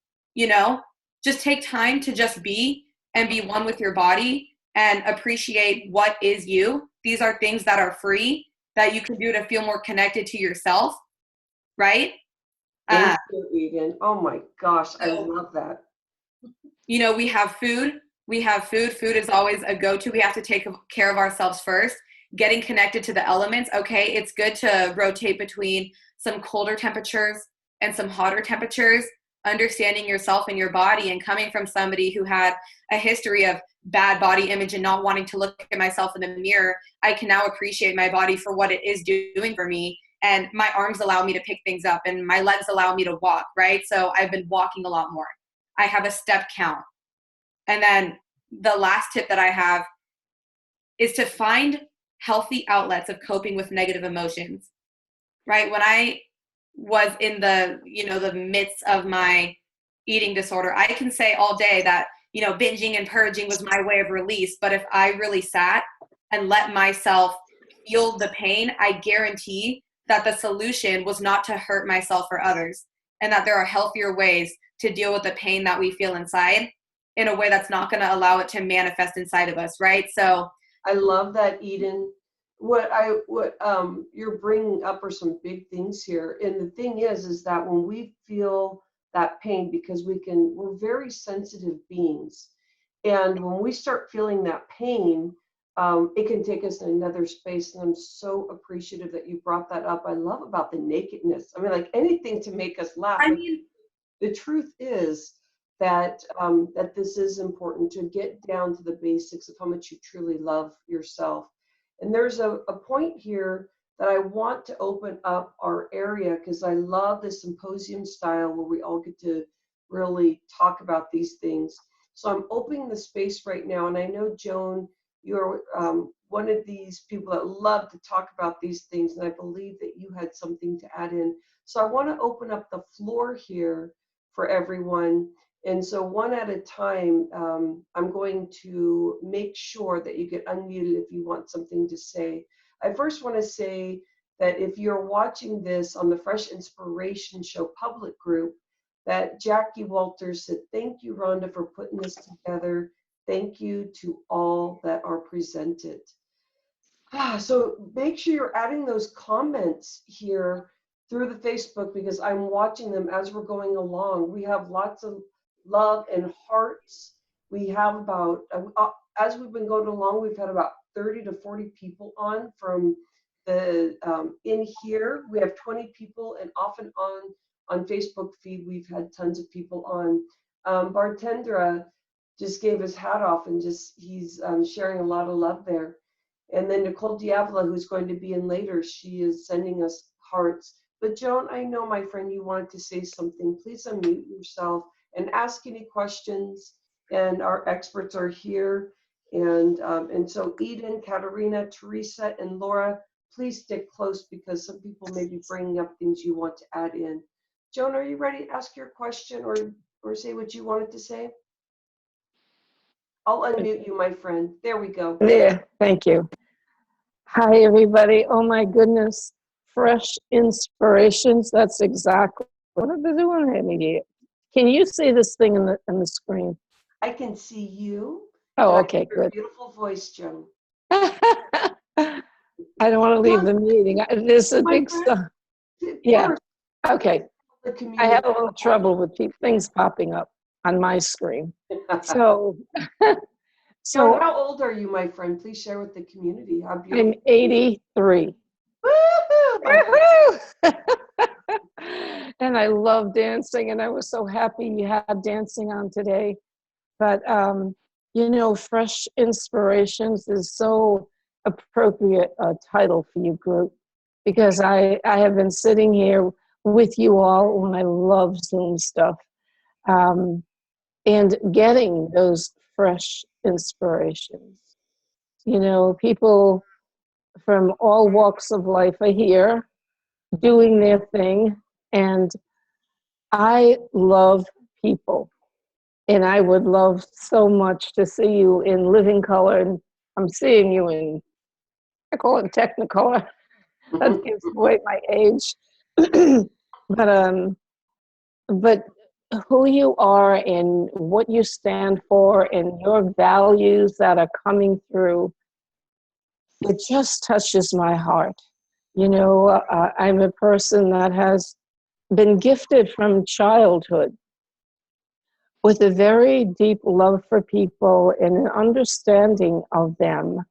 Speaker 9: Just take time to just be and be one with your body and appreciate what is you. These are things that are free that you can do to feel more connected to yourself, right?
Speaker 2: Thank you, Eden. Oh my gosh, I love that.
Speaker 9: We have food. Food is always a go-to. We have to take care of ourselves first. Getting connected to the elements. Okay, it's good to rotate between some colder temperatures and some hotter temperatures. Understanding yourself and your body, and coming from somebody who had a history of bad body image and not wanting to look at myself in the mirror, I can now appreciate my body for what it is doing for me. And my arms allow me to pick things up, and my legs allow me to walk, right? So I've been walking a lot more. I have a step count. And then the last tip that I have is to find healthy outlets of coping with negative emotions, right? When I was in the, the midst of my eating disorder, I can say all day that, binging and purging was my way of release. But if I really sat and let myself feel the pain, I guarantee that the solution was not to hurt myself or others, and that there are healthier ways to deal with the pain that we feel inside in a way that's not going to allow it to manifest inside of us, right? So
Speaker 2: I love that, Eden. What you're bringing up are some big things here. And the thing is that when we feel that pain, because we're very sensitive beings. And when we start feeling that pain, it can take us in another space. And I'm so appreciative that you brought that up. I love about the nakedness. I mean, like anything to make us laugh.
Speaker 9: I mean,
Speaker 2: the truth is that that this is important to get down to the basics of how much you truly love yourself. And there's a point here that I want to open up our area, because I love the symposium style where we all get to really talk about these things. So I'm opening the space right now, and I know, Joan, you're one of these people that love to talk about these things, and I believe that you had something to add in. So I want to open up the floor here for everyone. And so one at a time, I'm going to make sure that you get unmuted if you want something to say. I first want to say that if you're watching this on the Fresh Inspiration Show public group, that Jackie Walters said, "Thank you, Rhonda, for putting this together. Thank you to all that are presented." So make sure you're adding those comments here through the Facebook, because I'm watching them as we're going along. We have lots of love and hearts. We have about, as we've been going along, we've had about 30 to 40 people on from the, in here. We have 20 people, and off and on Facebook feed, we've had tons of people on. Bartendra just gave his hat off, and he's sharing a lot of love there. And then Nicole Diavola, who's going to be in later, she is sending us hearts. But Joan, I know, my friend, you wanted to say something. Please unmute yourself and ask any questions. And our experts are here. And so Eden, Katerina, Teresa, and Laura, please stick close, because some people may be bringing up things you want to add in. Joan, are you ready to ask your question or say what you wanted to say? I'll unmute you, my friend. There we go.
Speaker 12: There, thank you. Hi, everybody. Oh my goodness. Fresh inspirations. That's exactly what are they doing here. Can you see this thing in the screen?
Speaker 2: I can see you.
Speaker 12: Oh, okay, good.
Speaker 2: Beautiful voice, Joan.
Speaker 12: I don't want to leave the meeting. There's a big stuff. Yeah. Okay. I have a little trouble with things popping up on my screen. So.
Speaker 2: So how old are you, my friend? Please share with the community. How beautiful.
Speaker 12: I'm 83.
Speaker 2: Woo-hoo!
Speaker 12: And I love dancing, and I was so happy you had dancing on today. But, Fresh Inspirations is so appropriate title for you, group, because I have been sitting here with you all when I love Zoom stuff, and getting those fresh inspirations. People from all walks of life are here doing their thing, and I love people, and I would love so much to see you in living color, and I'm seeing you in, I call it Technicolor. That gives away my age. But who you are and what you stand for and your values that are coming through, it just touches my heart. I'm a person that has been gifted from childhood with a very deep love for people and an understanding of them.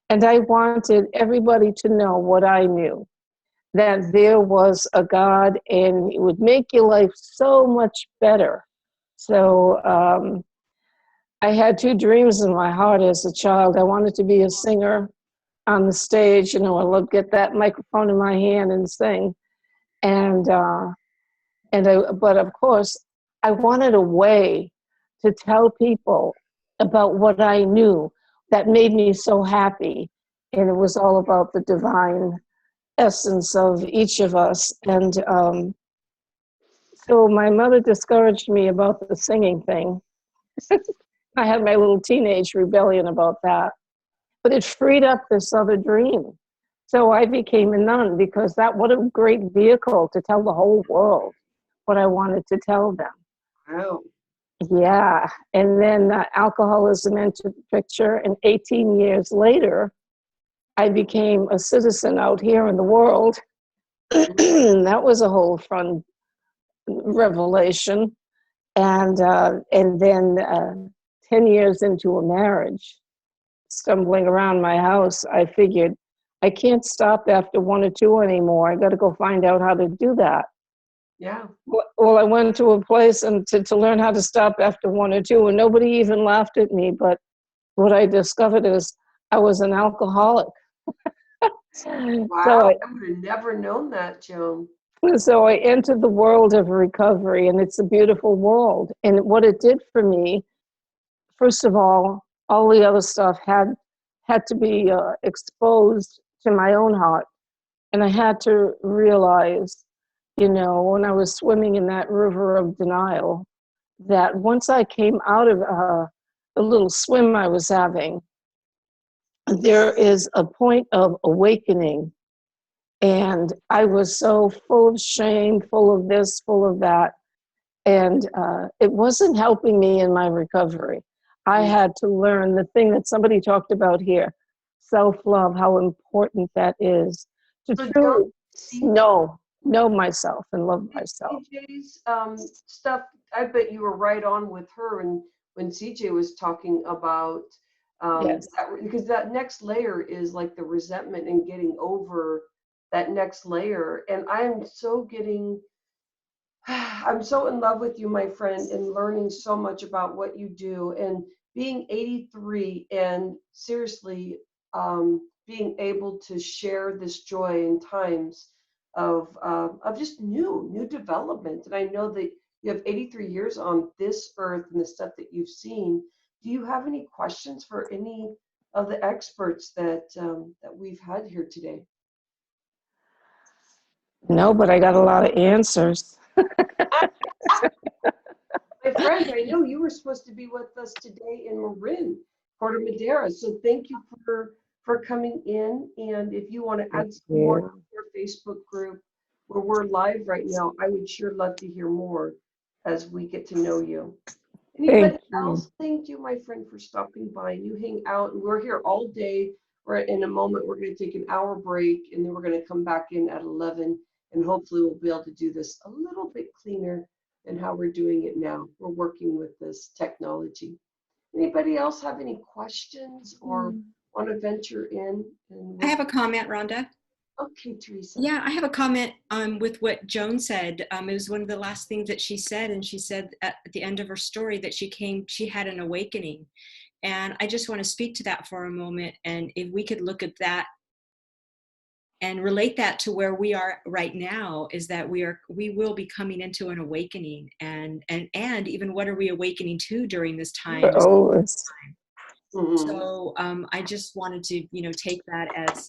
Speaker 12: And I wanted everybody to know what I knew, that there was a God and it would make your life so much better. So I had two dreams in my heart as a child. I wanted to be a singer on the stage. I loved to get that microphone in my hand and sing. But of course, I wanted a way to tell people about what I knew, that made me so happy. And it was all about the divine essence of each of us. And so my mother discouraged me about the singing thing. I had my little teenage rebellion about that, but it freed up this other dream. So I became a nun because what a great vehicle to tell the whole world what I wanted to tell them.
Speaker 2: Wow.
Speaker 12: Yeah. And then alcoholism entered the picture. And 18 years later, I became a citizen out here in the world. That was a whole fun revelation. And then 10 years into a marriage, stumbling around my house, I figured I can't stop after 1 or 2 anymore. I got to go find out how to do that.
Speaker 2: Yeah.
Speaker 12: Well, I went to a place and to learn how to stop after 1 or 2, and nobody even laughed at me. But what I discovered is I was an alcoholic.
Speaker 2: Wow. I would have never known that, Joan.
Speaker 12: So I entered the world of recovery, and it's a beautiful world. And what it did for me, first of all the other stuff had to be exposed to my own heart. And I had to realize, when I was swimming in that river of denial, that once I came out of the little swim I was having, there is a point of awakening. And I was so full of shame, full of this, full of that. And it wasn't helping me in my recovery. I had to learn the thing that somebody talked about here, self-love, how important that is. To truly know myself and love myself.
Speaker 2: CJ's stuff, I bet you were right on with her. And when CJ was talking about,
Speaker 12: Yes.
Speaker 2: because that next layer is like the resentment and getting over that next layer. And I'm so in love with you, my friend, and learning so much about what you do, and being 83 and seriously being able to share this joy in times of just new development. And I know that you have 83 years on this earth and the stuff that you've seen. Do you have any questions for any of the experts that we've had here today?
Speaker 12: No, but I got a lot of answers.
Speaker 2: My friend, I know you were supposed to be with us today in Marin, Puerto Madera. So thank you for coming in. And if you want to add some more to your Facebook group where we're live right now, I would sure love to hear more as we get to know you. Anybody else? Thank you, my friend, for stopping by. You hang out, and we're here all day. In a moment, we're going to take an hour break, and then we're going to come back in at 11, and hopefully we'll be able to do this a little bit cleaner than how we're doing it now. We're working with this technology. Anybody else have any questions or want to venture in?
Speaker 10: I have a comment, Rhonda.
Speaker 2: Okay, Teresa.
Speaker 10: Yeah, I have a comment with what Joan said. It was one of the last things that she said, and she said at the end of her story that she had an awakening. And I just want to speak to that for a moment. And if we could look at that and relate that to where we are right now, is that we will be coming into an awakening, and even what are we awakening to during this time? So I just wanted to, take that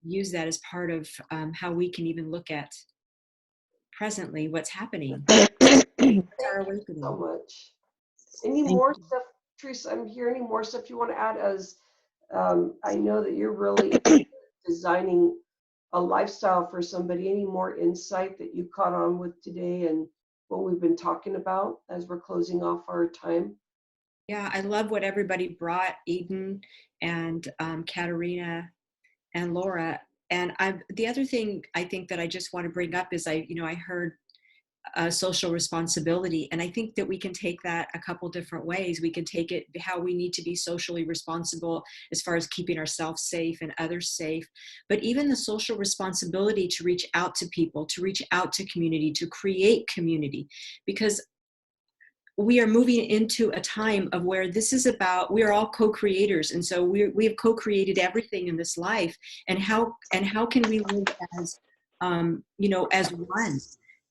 Speaker 10: use that as part of how we can even look at presently what's happening. Our awakening.
Speaker 2: So much. Any more stuff, Teresa? I'm here. Any more stuff you want to add? As I know that you're really designing a lifestyle for somebody. Any more insight that you caught on with today and what we've been talking about as we're closing off our time?
Speaker 10: Yeah, I love what everybody brought, Eden and Katerina and Laura. And the other thing I think that I just want to bring up is I heard social responsibility. And I think that we can take that a couple different ways. We can take it how we need to be socially responsible as far as keeping ourselves safe and others safe, but even the social responsibility to reach out to people, to reach out to community, to create community, because we are moving into a time of where this is about, we are all co-creators. And so we have co-created everything in this life. And how can we live as, as one?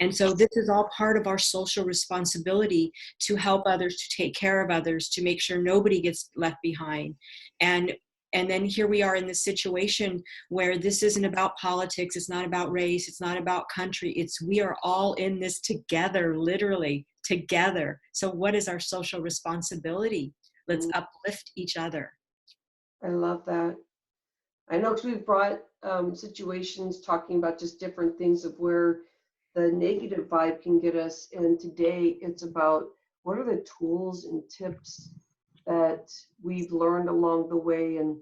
Speaker 10: And so this is all part of our social responsibility to help others, to take care of others, to make sure nobody gets left behind. And then here we are in this situation where this isn't about politics, it's not about race, it's not about country, it's we are all in this together, literally together. So what is our social responsibility? Let's uplift each other.
Speaker 2: I love that. I know, because we've brought situations talking about just different things of where the negative vibe can get us. And today it's about what are the tools and tips that we've learned along the way. And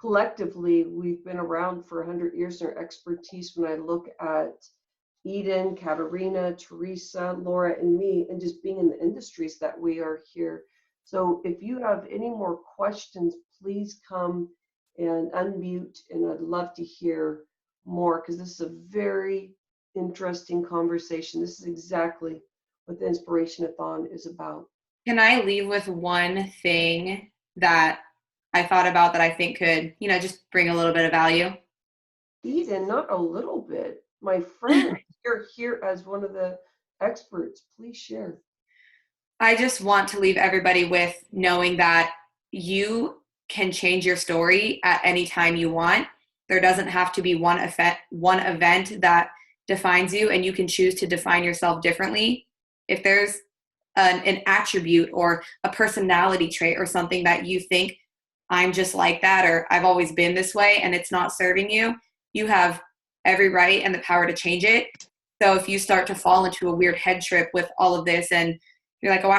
Speaker 2: collectively, we've been around for 100 years in our expertise. When I look at Eden, Katerina, Teresa, Laura, and me, and just being in the industries that we are here. So if you have any more questions, please come and unmute, and I'd love to hear more, because this is a very interesting conversation. This is exactly what the Inspiration-a-thon is about.
Speaker 9: Can I leave with one thing that I thought about that I think could, just bring a little bit of value?
Speaker 2: Eden, not a little bit. My friend, you're here as one of the experts. Please share.
Speaker 9: I just want to leave everybody with knowing that you can change your story at any time you want. There doesn't have to be one event that defines you, and you can choose to define yourself differently. If there's an attribute or a personality trait or something that you think, I'm just like that, or I've always been this way, and it's not serving you, you have every right and the power to change it. So if you start to fall into a weird head trip with all of this, and you're like, oh,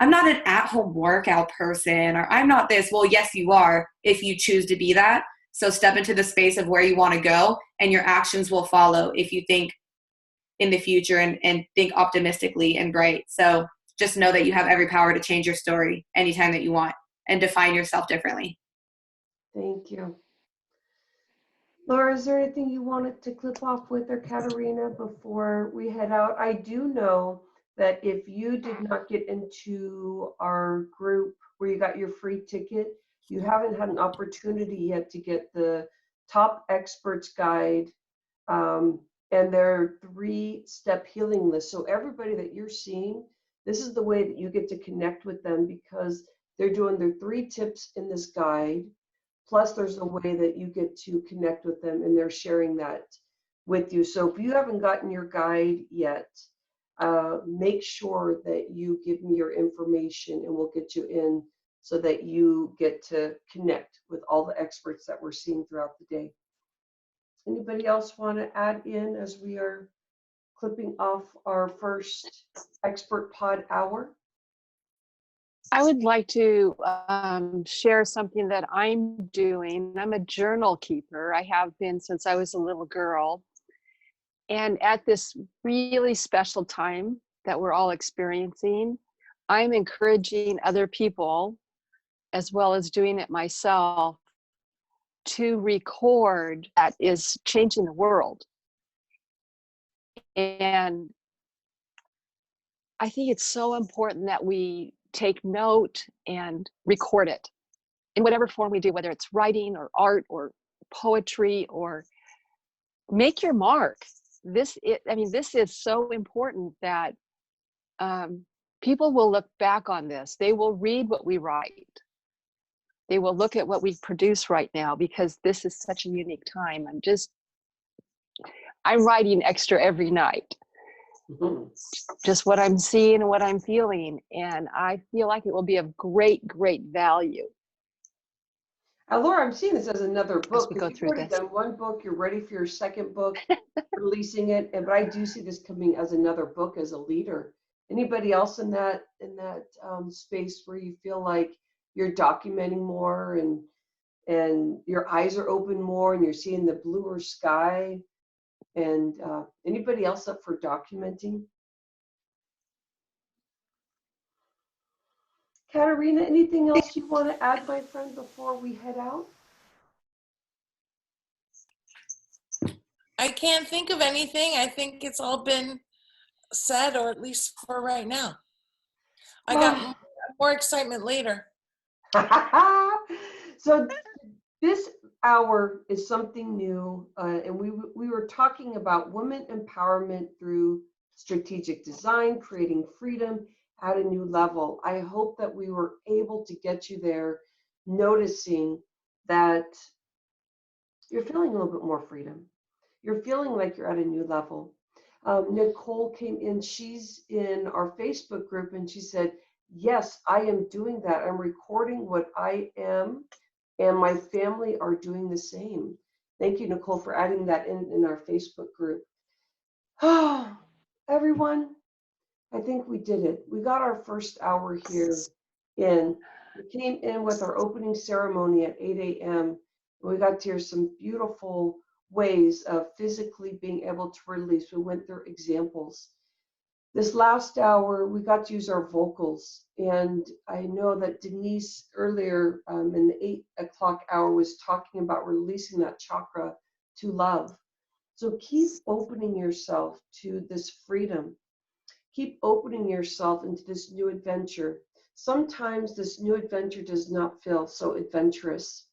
Speaker 9: I'm not an at-home workout person, or I'm not this. Well, yes, you are, if you choose to be that. So step into the space of where you want to go, and your actions will follow if you think in the future and think optimistically and bright. So just know that you have every power to change your story anytime that you want and define yourself differently.
Speaker 2: Thank you. Laura, is there anything you wanted to clip off with, or Katerina, before we head out? I do know that if you did not get into our group where you got your free ticket, you haven't had an opportunity yet to get the top experts guide and their 3-step healing list. So everybody that you're seeing, this is the way that you get to connect with them, because they're doing their 3 tips in this guide. Plus there's a way that you get to connect with them, and they're sharing that with you. So if you haven't gotten your guide yet, make sure that you give me your information, and we'll get you in so that you get to connect with all the experts that we're seeing throughout the day. Anybody else want to add in as we are clipping off our first expert pod hour?
Speaker 11: I would like to share something that I'm doing. I'm a journal keeper. I have been since I was a little girl. And at this really special time that we're all experiencing, I'm encouraging other people, as well as doing it myself, to record that is changing the world. And I think it's so important that we take note and record it in whatever form we do, whether it's writing or art or poetry, or make your mark. This is so important that people will look back on this. They will read what we write. They will look at what we produce right now, because this is such a unique time. I'm writing extra every night. Just what I'm seeing and what I'm feeling. And I feel like it will be of great, great value.
Speaker 2: Laura, I'm seeing this as another book.
Speaker 11: As we go through
Speaker 2: You've already
Speaker 11: this.
Speaker 2: done one book, you're ready for your second book, releasing it. But I do see this coming as another book as a leader. Anybody else in that space where you feel like you're documenting more, and your eyes are open more, and you're seeing the bluer sky? And anybody else up for documenting? Katerina, anything else you want to add, my friend, before we head out?
Speaker 1: I can't think of anything. I think it's all been said, or at least for right now. I got more excitement later.
Speaker 2: So this, hour is something new, and we were talking about women empowerment through strategic design, creating freedom at a new level. I hope that we were able to get you there, noticing that you're feeling a little bit more freedom. You're feeling like you're at a new level. Nicole came in, she's in our Facebook group, and she said, yes, I am doing that. I'm recording what I am, and my family are doing the same. Thank you, Nicole, for adding that in our Facebook group. Oh, everyone, I think we did it. We got our first hour here in. We came in with our opening ceremony at 8 a.m. We got to hear some beautiful ways of physically being able to release. We went through examples. This last hour, we got to use our vocals. And I know that Denise earlier in the 8 o'clock hour was talking about releasing that chakra to love. So keep opening yourself to this freedom. Keep opening yourself into this new adventure. Sometimes this new adventure does not feel so adventurous.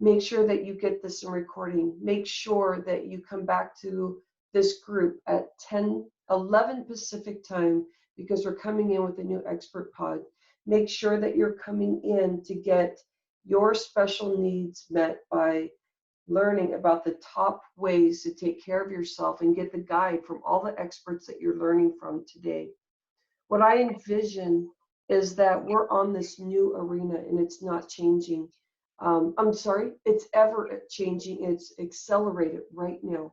Speaker 2: Make sure that you get this in recording. Make sure that you come back to this group at 11 Pacific time, because we're coming in with a new expert pod. Make sure that you're coming in to get your special needs met by learning about the top ways to take care of yourself and get the guide from all the experts that you're learning from today. What I envision is that we're on this new arena and it's not changing. I'm sorry, it's ever changing. It's accelerated right now.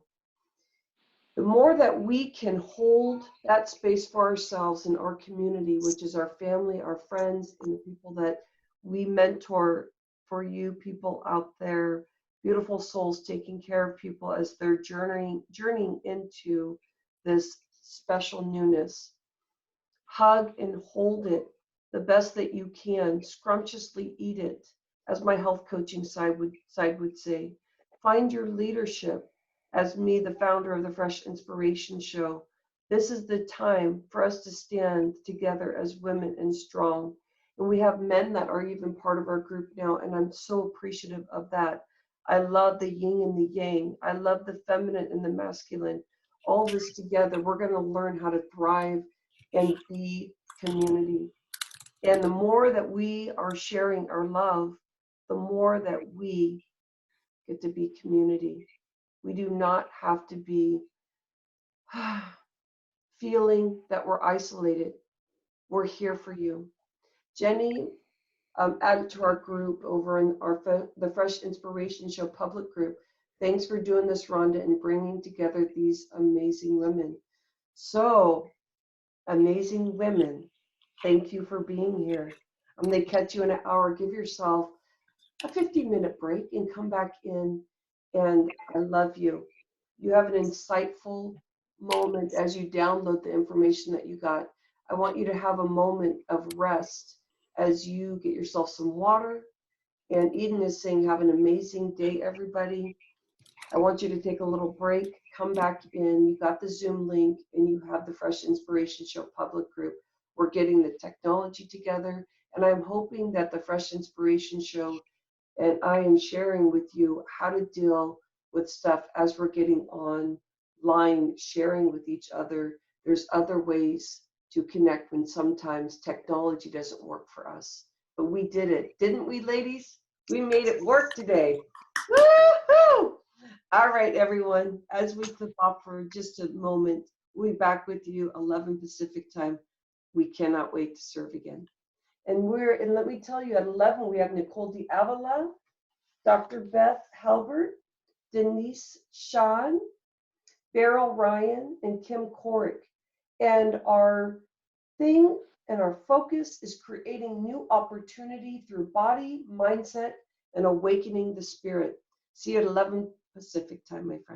Speaker 2: The more that we can hold that space for ourselves in our community, which is our family, our friends, and the people that we mentor, for you people out there, beautiful souls taking care of people as they're journeying into this special newness. Hug and hold it the best that you can. Scrumptiously eat it, as my health coaching side would say. Find your leadership. As me, the founder of the Fresh Inspiration Show, this is the time for us to stand together as women and strong. And we have men that are even part of our group now, and I'm so appreciative of that. I love the yin and the yang. I love the feminine and the masculine. All this together, we're going to learn how to thrive and be community. And the more that we are sharing our love, the more that we get to be community. We do not have to be feeling that we're isolated. We're here for you. Jenny added to our group over in the Fresh Inspiration Show public group. Thanks for doing this, Rhonda, and bringing together these amazing women. So, amazing women, thank you for being here. I'm going to catch you in an hour. Give yourself a 15-minute break and come back in. And I love you. You have an insightful moment as you download the information that you got. I want you to have a moment of rest as you get yourself some water. And Eden is saying, have an amazing day, everybody. I want you to take a little break, come back in. You got the Zoom link and you have the Fresh Inspiration Show public group. We're getting the technology together. And I'm hoping that the Fresh Inspiration Show and I am sharing with you how to deal with stuff as we're getting online, sharing with each other. There's other ways to connect when sometimes technology doesn't work for us. But we did it, didn't we, ladies? We made it work today. Woo-hoo! All right, everyone. As we clip off for just a moment, we'll be back with you 11 Pacific time. We cannot wait to serve again. And let me tell you, at 11, we have Nicole D'Avila, Dr. Beth Halbert, Denise Sean, Beryl Ryan, and Kim Korick. And our thing and our focus is creating new opportunity through body, mindset, and awakening the spirit. See you at 11 Pacific time, my friends.